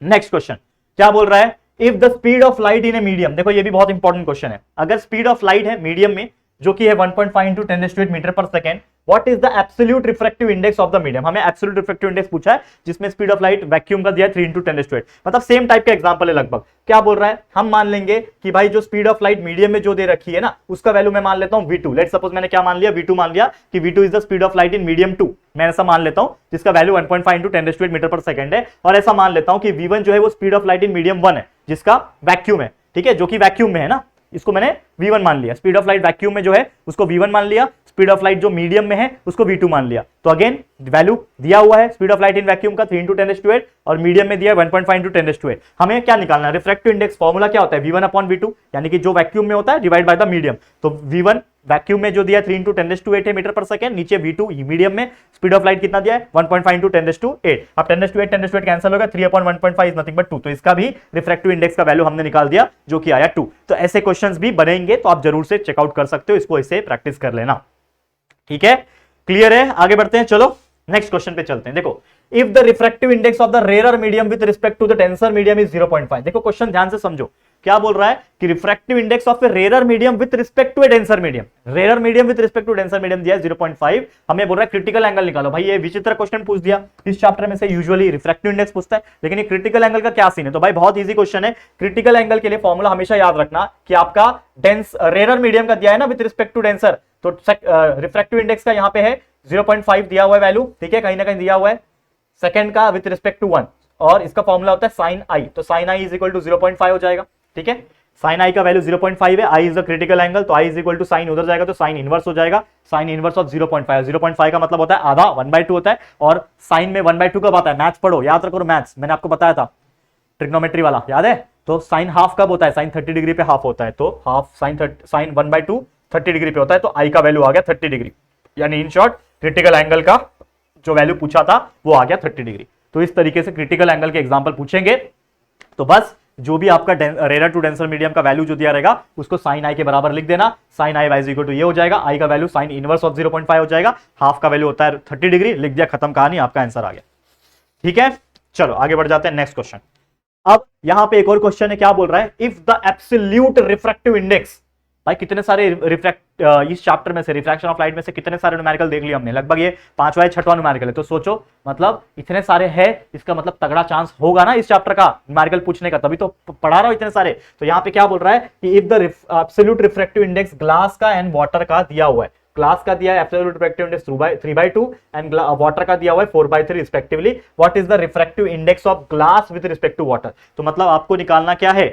नेक्स्ट क्वेश्चन क्या बोल रहा है, if the speed of light in a medium, देखो ये भी बहुत इंपॉर्टेंट क्वेश्चन है, अगर स्पीड ऑफ लाइट है मीडियम में जो कि है 1.5 × 10⁸ metre per second, what is the absolute refractive index of the medium. हमें एब्सोल्यूट रिफ्रैक्टिव इंडेक्स पूछा है जिसमें स्पीड ऑफ लाइट वैक्यूम का दिया है 3 × 10⁸, मतलब सेम टाइप का एग्जांपल है लगभग। क्या बोल रहा है, हम मान लेंगे कि भाई जो स्पीड ऑफ लाइट मीडियम में जो दे रखी है ना, उसका वैल्यू मैं मान लेता हूं v2। लेट्स सपोज मैंने क्या मान लिया, v2 मान लिया कि v2 is the speed of light in medium 2, मैं ऐसा मान लेता हूं, जिसका वैल्यू 1.5 × 10⁸ मीटर पर सेकंड है। और ऐसा मान लेता हूं कि v1 जो है वो speed of light in medium 1 है, जिसका वैक्यूम है, ठीक है, जो कि वैक्यूम में है ना, इसको मैंने v1 मान लिया, स्पीड ऑफ लाइट वैक्यूम में जो है उसको v1 मान लिया, स्पीड ऑफ लाइट जो मीडियम में है उसको v2 मान लिया। तो अगेन वैल्यू दिया हुआ है speed of light in vacuum का 3 × 10⁸ और मीडियम में दिया है 1.5 × 10⁸। हमें क्या निकालना है, रिफ्रैक्टिव इंडेक्स, फॉर्मूला क्या होता है, v1 अपॉन v2, यानी कि जो वैक्यूम में होता है डिवाइड बाय द मीडियम। तो v1 वैक्यूम में जो दिया 3 × 10⁸ है मीटर पर सेकंड, नीचे v2 मीडियम में स्पीड ऑफ लाइट कितना दिया है 1.5 × 10⁸। अब 10⁸ कैंसिल होगा, 3/1.5 इज नथिंग बट 2, तो इसका भी रिफ्रैक्टिव इंडेक्स का वैल्यू हमने निकाल दिया जो कि आया 2। तो ऐसे क्वेश्चंस भी बनेंगे, तो आप जरूर से चेकआउट कर सकते हो, इसको इसे प्रैक्टिस कर लेना। ठीक है, क्लियर है, आगे बढ़ते हैं। चलो नेक्स्ट क्वेश्चन पे चलते हैं। देखो, if the refractive index of the rare medium with respect to the denser medium is 0.5। देखो क्वेश्चन ध्यान से समझो, क्या बोल रहा है कि refractive index of a rare medium with respect to a denser medium, rare medium with respect to denser medium दिया है 0.5, हमें बोल रहा है क्रिटिकल एंगल निकालो। भाई ये विचित्र क्वेश्चन पूछ दिया, इस चैप्टर में से यूजुअली रिफ्रैक्टिव इंडेक्स पूछता है, लेकिन ये क्रिटिकल एंगल का क्या सीन है। तो भाई बहुत इजी क्वेश्चन है, क्रिटिकल एंगल के लिए फॉर्मूला हमेशा याद रखना कि आपका रेयर मीडियम का दिया है ना विद रिस्पेक्ट टू डेंसर, तो रिफ्रैक्टिव इंडेक्स का यहां पे है 0.5 दिया हुआ है वैल्यू, ठीक है, कहीं ना कहीं दिया हुआ है, सेकंड का विथ रिस्पेक्ट टू 1, और इसका फॉर्मूला होता है साइन आई, तो sine I is equal to 0.5 हो जाएगा, ठीक है। साइन आई का वैल्यू 0.5 है, I is the critical angle, तो आई इज इक्वल टू साइन उधर जाएगा तो साइन इनवर्स हो जाएगा, साइन इनवर्स ऑफ 0.5, 0.5 का मतलब होता है आधा, 1/2 होता है, और साइन में 1/2 कब आता है, मैथ्स पढ़ो, याद रखो मैथ्स, मैंने आपको बताया था ट्रिग्नोमेट्री वाला, याद है। तो साइन हाफ कब होता है, साइन 30 डिग्री पे हाफ होता है, तो हाफ साइन 1/2 30 डिग्री पे होता है, तो आई का वैल्यू आ गया 30 डिग्री, यानी इन शॉर्ट क्रिटिकल एंगल का जो वैल्यू पूछा था वो आ गया 30 डिग्री। तो इस तरीके से क्रिटिकल एंगल के एग्जांपल पूछेंगे, तो बस जो भी आपका रेरर टू डेंसर मीडियम का वैल्यू जो दिया रहेगा उसको साइन आई के बराबर लिख देना, sine I wise equal to ये हो जाएगा, आई का वैल्यू साइन इनवर्स ऑफ 0.5 हो जाएगा, हाफ का वैल्यू होता है 30 डिग्री, लिख दिया, खत्म कहानी, आपका आंसर आ गया, ठीक है। चलो आगे बढ़ जाते हैं नेक्स्ट क्वेश्चन। अब यहां पे एक और क्वेश्चन है, क्या बोल रहा है, if the absolute refractive index, भाई कितने सारे इस चैप्टर में से रिफ्रैक्शन ऑफ लाइट में से कितने सारे न्यूमेरिकल देख लिए हमने, लगभग ये 5वां या 6वां न्यूमेरिकल है, तो सोचो मतलब इतने सारे है, इसका मतलब तगड़ा चांस होगा ना इस चैप्टर का न्यूमेरिकल पूछने का, तभी तो पढ़ा रहा हूं इतने सारे। तो यहां पे क्या बोल रहा है कि if the absolute refractive index glass का एंड वाटर का दिया हुआ है, ग्लास का दिया है absolute refractive index 3/2 and water का दिया हुआ है 4/3 respectively, what is the refractive index of glass with respect to water. तो मतलब आपको निकालना क्या है,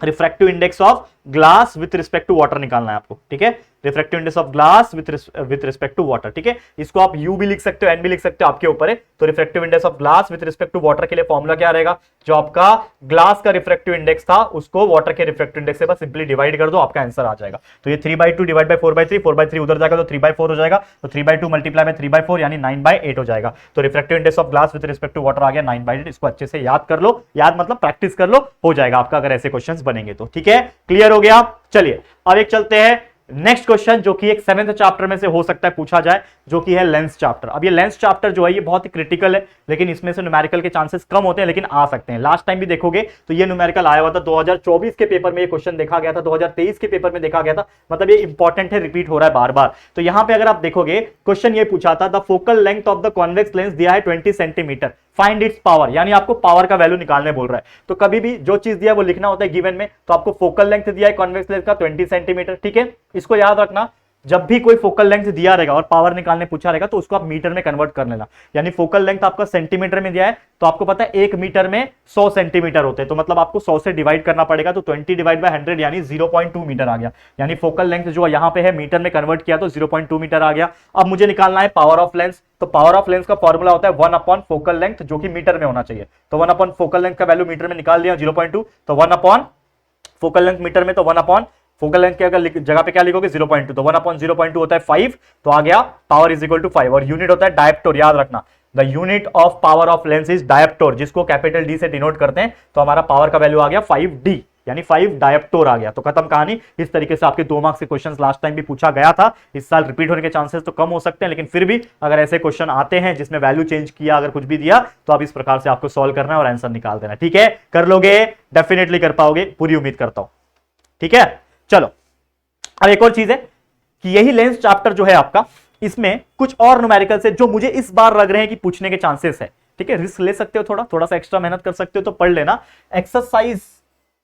refractive index of glass with respect to water निकालना है आपको, ठीक है, refractive index of glass with respect to water, ठीक है। इसको आप यू भी लिख सकते हो, एन भी लिख सकते हो, आपके ऊपर है। तो refractive index of glass with respect to water के लिए फॉर्मूला क्या रहेगा, जो आपका ग्लास का रिफ्रैक्टिव इंडेक्स था उसको वाटर के रिफ्रैक्टिव इंडेक्स से बस सिंपली डिवाइड कर दो, आपका आंसर आ जाएगा। तो ये 3/2 डिवाइड बाय 4/3, 4/3 उधर जाएगा तो 3/4 हो जाएगा, तो 3/2 मल्टीप्लाई बाय 3/4 यानी 9/8 हो जाएगा। तो refractive index of glass with respect to water आ गया 9/8। इसको अच्छे से याद कर लो, याद मतलब प्रैक्टिस कर लो, हो जाएगा आपका अगर ऐसे क्वेश्चंस बनेंगे तो, ठीक है, क्लियर हो गया। चलिए अब एक चलते हैं नेक्स्ट क्वेश्चन, जो कि एक 7th चैप्टर में से हो सकता है पूछा जाए, जो कि है लेंस चैप्टर। अब ये लेंस चैप्टर जो है ये बहुत ही क्रिटिकल है, लेकिन इसमें से न्यूमेरिकल के चांसेस कम होते हैं, लेकिन आ सकते हैं। लास्ट टाइम भी देखोगे तो ये न्यूमेरिकल आया हुआ था, 2024 के पेपर में ये क्वेश्चन देखा गया था, 2023 के पेपर में देखा गया था, मतलब ये इंपॉर्टेंट है, रिपीट हो रहा है बार बार। तो यहां पर अगर आप देखोगे क्वेश्चन ये पूछा था, the focal length of the convex lens दिया है 20 सेंटीमीटर, फाइंड इट्स पावर, यानी आपको पावर का वैल्यू निकालने बोल रहा है। तो कभी भी जो चीज दिया है वो लिखना होता है गिवन में, तो आपको फोकल लेंथ दिया है कॉन्वेक्स लेंस का 20 सेंटीमीटर, ठीक है। इसको याद रखना, जब भी कोई फोकल लेंथ दिया रहेगा और पावर निकालने पूछा रहेगा तो उसको आप मीटर में कन्वर्ट कर लेना, यानी फोकल लेंथ आपका सेंटीमीटर में दिया है, तो आपको पता है 1 मीटर में 100 सेंटीमीटर होते हैं, तो मतलब आपको 100 से डिवाइड करना पड़ेगा, तो 20 डिवाइड बाय 100 यानी 0.2 मीटर आ गया, यानी फोकल लेंथ जो यहां पे है मीटर में कन्वर्ट किया तो 0.2 मीटर आ गया। अब मुझे निकालना है पावर ऑफ लेंस, तो पावर ऑफ लेंस का फॉर्मूला होता है 1 फोकल लेंथ, जो कि मीटर में होना चाहिए। तो 1 फोकल लेंथ का वैल्यू मीटर में निकाल लिया 0.2, तो 1 फोकल लेंथ मीटर में, तो 1 फोकल लेंथ के अगर जगह पे क्या लिखोगे 0.2, तो 1/0.2 होता है 5, तो आ गया पावर इज इक्वल टू 5, और यूनिट होता है डायप्टोर, याद रखना the unit of power of lens is dioptre, जिसको कैपिटल डी से डिनोट करते हैं। तो हमारा पावर का वैल्यू आ गया 5D, यानी 5 डायप्टोर आ गया। तो खत्म कहानी। इस तरीके से आपके 2 मार्क्स के क्वेश्चन लास्ट टाइम भी पूछा गया था, इस साल रिपीट होने के चांसेस तो कम हो सकते हैं, लेकिन फिर भी अगर ऐसे क्वेश्चन आते हैं जिसमें वैल्यू चेंज किया, अगर कुछ भी दिया, तो आप इस प्रकार से आपको सॉल्व करना है और आंसर निकाल देना, ठीक है। कर लोगे, डेफिनेटली कर पाओगे, पूरी उम्मीद करता हूं, ठीक है। चलो अब एक और चीज है कि यही लेंस चैप्टर जो है आपका, इसमें कुछ और न्यूमेरिकल से जो मुझे इस बार लग रहे हैं कि पूछने के चांसेस है, ठीक है। रिस्क ले सकते हो, थोड़ा सा एक्स्ट्रा मेहनत कर सकते हो, तो पढ़ लेना एक्सरसाइज,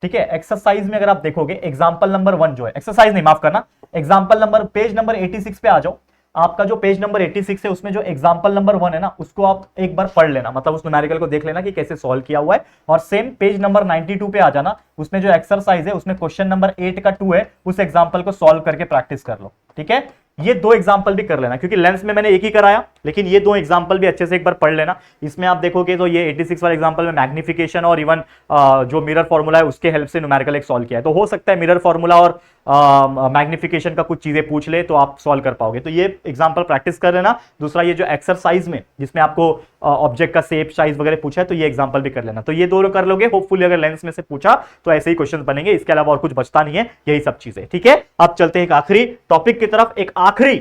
ठीक है। एक्सरसाइज में अगर आप देखोगे एग्जांपल नंबर 1 जो है, एक्सरसाइज नहीं माफ करना, एग्जांपल नंबर, पेज नंबर 86 पे आ जाओ। आपका जो पेज नंबर 86 है उसमें जो एग्जांपल नंबर 1 है ना, उसको आप एक बार पढ़ लेना, मतलब उस न्यूमेरिकल को देख लेना कि कैसे सॉल्व किया हुआ है। और सेम पेज नंबर 92 पे आ जाना, उसमें जो एक्सरसाइज है उसमें क्वेश्चन नंबर 8 का 2 है, उस एग्जांपल को सॉल्व करके प्रैक्टिस कर लो, ठीक है। ये 2 एग्जांपल भी कर लेना, क्योंकि लेंस में मैंने एक ही कराया, लेकिन ये 2 एग्जांपल भी अच्छे से एक बार पढ़ लेना। इसमें आप देखोगे तो ये 86 वाले एग्जांपल में मैग्निफिकेशन और इवन जो मिरर फॉर्मूला है उसके हेल्प से न्यूमेरिकल एक सॉल्व किया है। तो हो सकता है मिरर फॉर्मूला और मैग्निफिकेशन का कुछ चीजें पूछ ले तो आप सॉल्व कर पाओगे, तो ये एग्जांपल प्रैक्टिस कर लेना। दूसरा ये जो एक्सरसाइज में जिसमें आपको ऑब्जेक्ट का शेप साइज वगैरह पूछा है, तो ये एग्जांपल भी कर लेना। तो ये दोनों कर लोगे, होपफुली अगर लेंस में से पूछा तो ऐसे ही क्वेश्चन बनेंगे, इसके अलावा और कुछ बचता नहीं है, यही सब चीजें, ठीक है। अब चलते हैं एक आखिरी टॉपिक की तरफ। एक आखिरी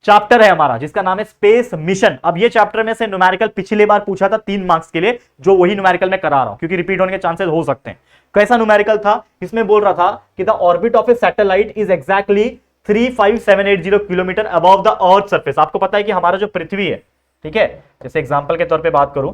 चैप्टर है हमारा जिसका नाम है स्पेस मिशन। अब ये चैप्टर में से न्यूमेरिकल पिछली बार पूछा था 3 मार्क्स के लिए, जो वही न्यूमेरिकल मैं करा रहा हूं, क्योंकि रिपीट होने के चांसेस हो सकते हैं। कैसा न्यूमेरिकल था, इसमें बोल रहा था कि the orbit of A satellite is exactly 35780 kilometre above the earth surface. आपको पता है कि हमारा जो पृथ्वी है, ठीक है, जैसे एग्जांपल के तौर पे बात करूं,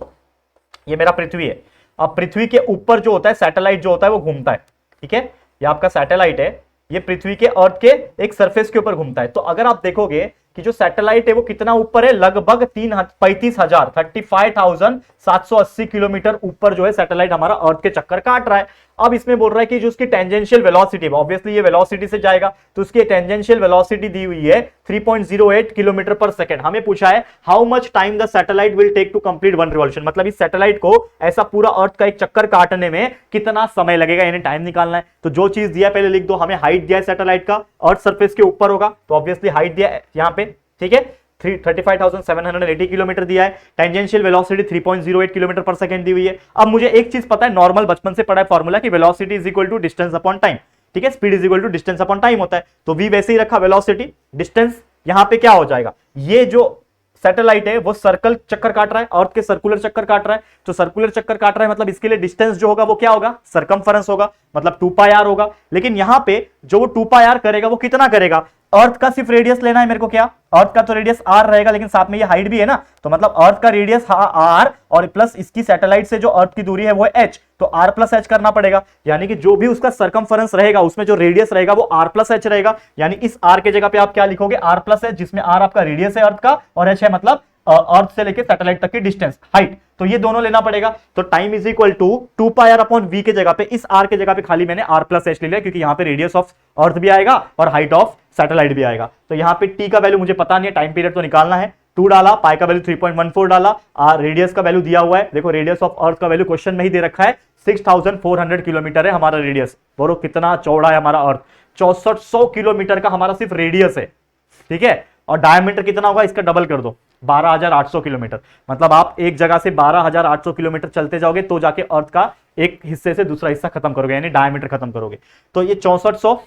ये मेरा पृथ्वी है। अब पृथ्वी के ऊपर जो होता है सैटेलाइट जो होता है वो घूमता है, ठीक है। ये आपका सैटेलाइट है, ये पृथ्वी के अर्थ के एक सरफेस के ऊपर घूमता है। तो अगर आप देखोगे कि जो सैटेलाइट है वो कितना ऊपर है, लगभग 35,780 किलोमीटर ऊपर जो है सैटेलाइट हमारा अर्थ के चक्कर काट रहा है। अब इसमें बोल रहा है कि जो उसकी टेंजेंशियल वेलोसिटी है, ऑब्वियसली ये वेलोसिटी से जाएगा, तो उसकी टेंजेंशियल वेलोसिटी दी हुई है 3.08 किलोमीटर पर सेकंड। हमें पूछा है how much time the satellite will take to complete one revolution, मतलब इस सैटेलाइट को ऐसा पूरा अर्थ का एक चक्कर काटने में कितना समय लगेगा, यानी टाइम निकालना है। तो जो चीज दिया पहले लिख दो, हमें हाइट दिया है सैटेलाइट का, अर्थ सरफेस के ऊपर होगा, तो ऑब्वियसली हाइट दिया है यहां पे, ठीक है, 35,780 किलोमीटर दिया है। टेंजेंशियल वेलोसिटी 3.08 किलोमीटर पर सेकंड दी हुई है। अब मुझे एक चीज पता है, नॉर्मल बचपन से पढ़ा है फॉर्मूला कि velocity is equal to distance upon time, ठीक है, speed is equal to distance upon time होता है। तो v वैसे ही रखा, वेलोसिटी डिस्टेंस, यहां पे क्या हो जाएगा, ये जो सैटेलाइट है वो सर्कल चक्कर काट रहा है, अर्थ के सर्कुलर चक्कर काट रहा है, तो सर्कुलर चक्कर काट रहा है मतलब इसके लिए डिस्टेंस जो होगा वो क्या होगा, सरकमफेरेंस होगा, मतलब 2πr होगा। लेकिन यहां पे जो वो 2πr करेगा वो कितना करेगा, अर्थ का सिर्फ रेडियस लेना है मेरे को, क्या अर्थ का तो रेडियस r रहेगा, लेकिन साथ में ये हाइट भी है ना, तो मतलब अर्थ का रेडियस r और प्लस इसकी सैटेलाइट से जो अर्थ की दूरी है वो है h, तो r प्लस h करना पड़ेगा। यानी कि जो भी उसका सरकमफेरेंस रहेगा उसमें जो रेडियस रहेगा वो r प्लस h रहेगा। यानी इस r के जगह पे आप क्या लिखोगे, r प्लस h, जिसमें r आपका रेडियस है अर्थ का और h है मतलब अर्थ से लेके सैटेलाइट तक की डिस्टेंस, हाइट। तो ये दोनों लेना पड़ेगा। तो time is equal to 2πr upon v के जगह पे इस r के जगह पे खाली मैंने r प्लस h ले लिया, क्योंकि यहां पे रेडियस ऑफ अर्थ भी आएगा और हाइट ऑफ सैटेलाइट भी आएगा। तो यहां पे t का वैल्यू मुझे पता नहीं है, टाइम पीरियड तो निकालना है, 2 डाला, पाई का वैल्यू 3.14 डाला, रेडियस का वैल्यू दिया हुआ है, देखो रेडियस ऑफ अर्थ का वैल्यू क्वेश्चन में ही दे रखा है, 6400 किलोमीटर है हमारा रेडियस। बोलो कितना चौड़ा है हमारा अर्थ, 6400 किलोमीटर का हमारा सिर्फ रेडियस है, ठीक है, और डायमीटर कितना होगा इसका डबल कर दो, 12,800 किलोमीटर। मतलब आप एक जगह से 12,800 किलोमीटर चलते जाओगे तो जाके अर्थ का एक हिस्से से दूसरा हिस्सा खत्म करोगे, यानी डायमीटर खत्म करोगे। तो ये 6400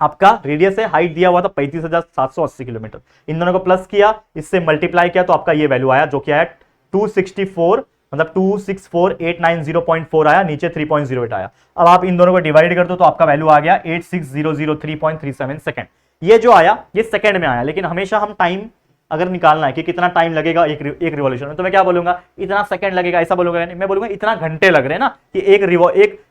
आपका रेडियस है, हाइट दिया हुआ था 35,780 किलोमीटर, इन दोनों को प्लस किया, इससे मल्टीप्लाई किया, तो आपका ये वैल्यू आया जो क्या है 264, मतलब 264,890.4 आया, नीचे 3.08 आया। अब आप इन दोनों को डिवाइड कर दो तो आपका वैल्यू आ गया 86,003.37 सेकंड। ये जो आया ये सेकंड में आया, लेकिन हमेशा हम टाइम अगर निकालना है कि कितना टाइम लगेगा एक रिवॉल्यूशन में, तो मैं क्या बोलूंगा, इतना सेकंड लगेगा, ऐसा बोलूंगा नहीं, मैं बोलूंगा इतना घंटे लग रहे हैं ना, कि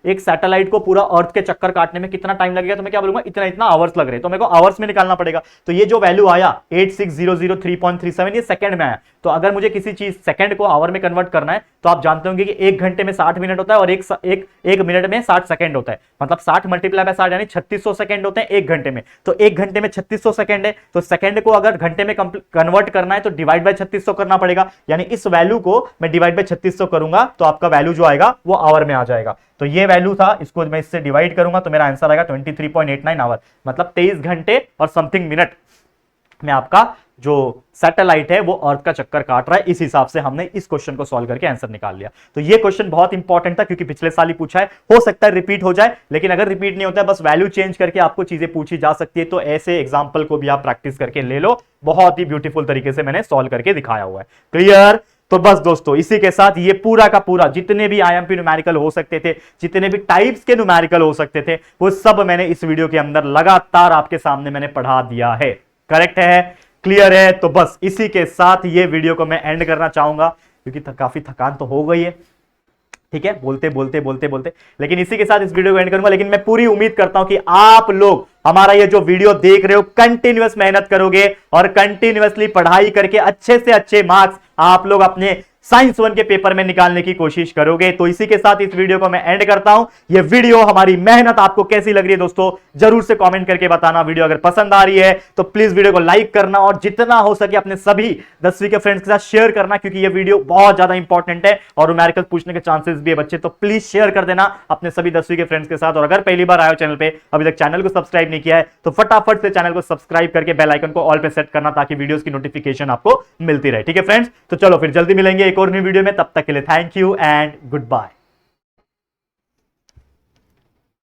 एक सैटेलाइट को पूरा अर्थ के चक्कर काटने में कितना टाइम लगेगा, तो मैं क्या बोलूंगा इतना आवर्स लग रहे हैं, तो मेरे को आवर्स में निकालना पड़ेगा। तो ये जो वैल्यू आया 86,003.37 ये सेकंड में आया। तो अगर मुझे किसी चीज सेकंड को आवर में कन्वर्ट करना है तो आप जानते होंगे कि एक घंटे में 60 मिनट होता है और एक मिनट में 60 सेकंड होता है, मतलब 60 मल्टीप्लाई बाय 60 यानी 3600 सेकंड होते हैं एक घंटे में। तो एक घंटे में 3600 सेकंड है, तो सेकंड को अगर घंटे में कन्वर्ट करना है तो डिवाइड बाय 3600 करना पड़ेगा, यानी इस वैल्यू को मैं डिवाइड बाय 3600 करूंगा तो आपका वैल्यू जो आएगा वो आवर में आ जाएगा। तो ये वैल्यू था, इसको मैं इससे डिवाइड करूंगा तो मेरा आंसर आएगा 23.89 आवर, मतलब 23 घंटे और समथिंग मिनट में आपका जो सैटेलाइट है वो अर्थ का चक्कर काट रहा है। इस हिसाब से हमने इस क्वेश्चन को सॉल्व करके आंसर निकाल लिया। तो ये क्वेश्चन बहुत इंपॉर्टेंट था क्योंकि पिछले साल ही पूछा है, हो सकता है रिपीट हो जाए, लेकिन अगर रिपीट नहीं होता है बस वैल्यू चेंज करके आपको चीजें पूछी जा सकती है। तो ऐसे एग्जाम्पल को भी आप प्रैक्टिस करके ले लो, बहुत ही ब्यूटीफुल तरीके से मैंने सॉल्व करके दिखाया हुआ है। क्लियर? तो बस दोस्तों इसी के साथ ये पूरा का पूरा जितने भी आईएमपी न्यूमेरिकल हो सकते थे, जितने भी टाइप्स के न्यूमेरिकल हो सकते थे, वो सब मैंने इस वीडियो के अंदर लगातार आपके सामने मैंने पढ़ा दिया है। करेक्ट है? क्लियर है? तो बस इसी के साथ ये वीडियो को मैं एंड करना चाहूंगा क्योंकि काफी थकान तो हो गई है, ठीक है, बोलते बोलते, लेकिन इसी के साथ इस वीडियो को एंड करूंगा। लेकिन मैं पूरी उम्मीद करता हूं कि आप लोग हमारा ये जो वीडियो देख रहे हो कंटिन्यूअस मेहनत करोगे और कंटिन्यूअसली पढ़ाई करके अच्छे से अच्छे मार्क्स आप लोग अपने साइंस 1 के पेपर में निकालने की कोशिश करोगे। तो इसी के साथ इस वीडियो को मैं एंड करता हूं। ये वीडियो हमारी मेहनत आपको कैसी लग रही है दोस्तों जरूर से कमेंट करके बताना। वीडियो अगर पसंद आ रही है तो प्लीज वीडियो को लाइक करना और जितना हो सके अपने सभी 10वीं के फ्रेंड्स के साथ शेयर करना, क्योंकि ये वीडियो बहुत ज्यादा इंपॉर्टेंट है और न्यूमेरिकल पूछने के चांसेस भी है बच्चे। तो प्लीज शेयर कर देना अपने सभी 10वीं के फ्रेंड्स के साथ। और अगर पहली बार आए चैनल पे, अभी तक चैनल को सब्सक्राइब नहीं किया है, तो फटाफट से चैनल को सब्सक्राइब करके बेल आइकन को ऑल पे सेट करना ताकि वीडियोस की नोटिफिकेशन आपको मिलती रहे। ठीक है फ्रेंड्स, तो चलो फिर जल्दी मिलेंगे एक और नई वीडियो में। तब तक के लिए thank you and good bye.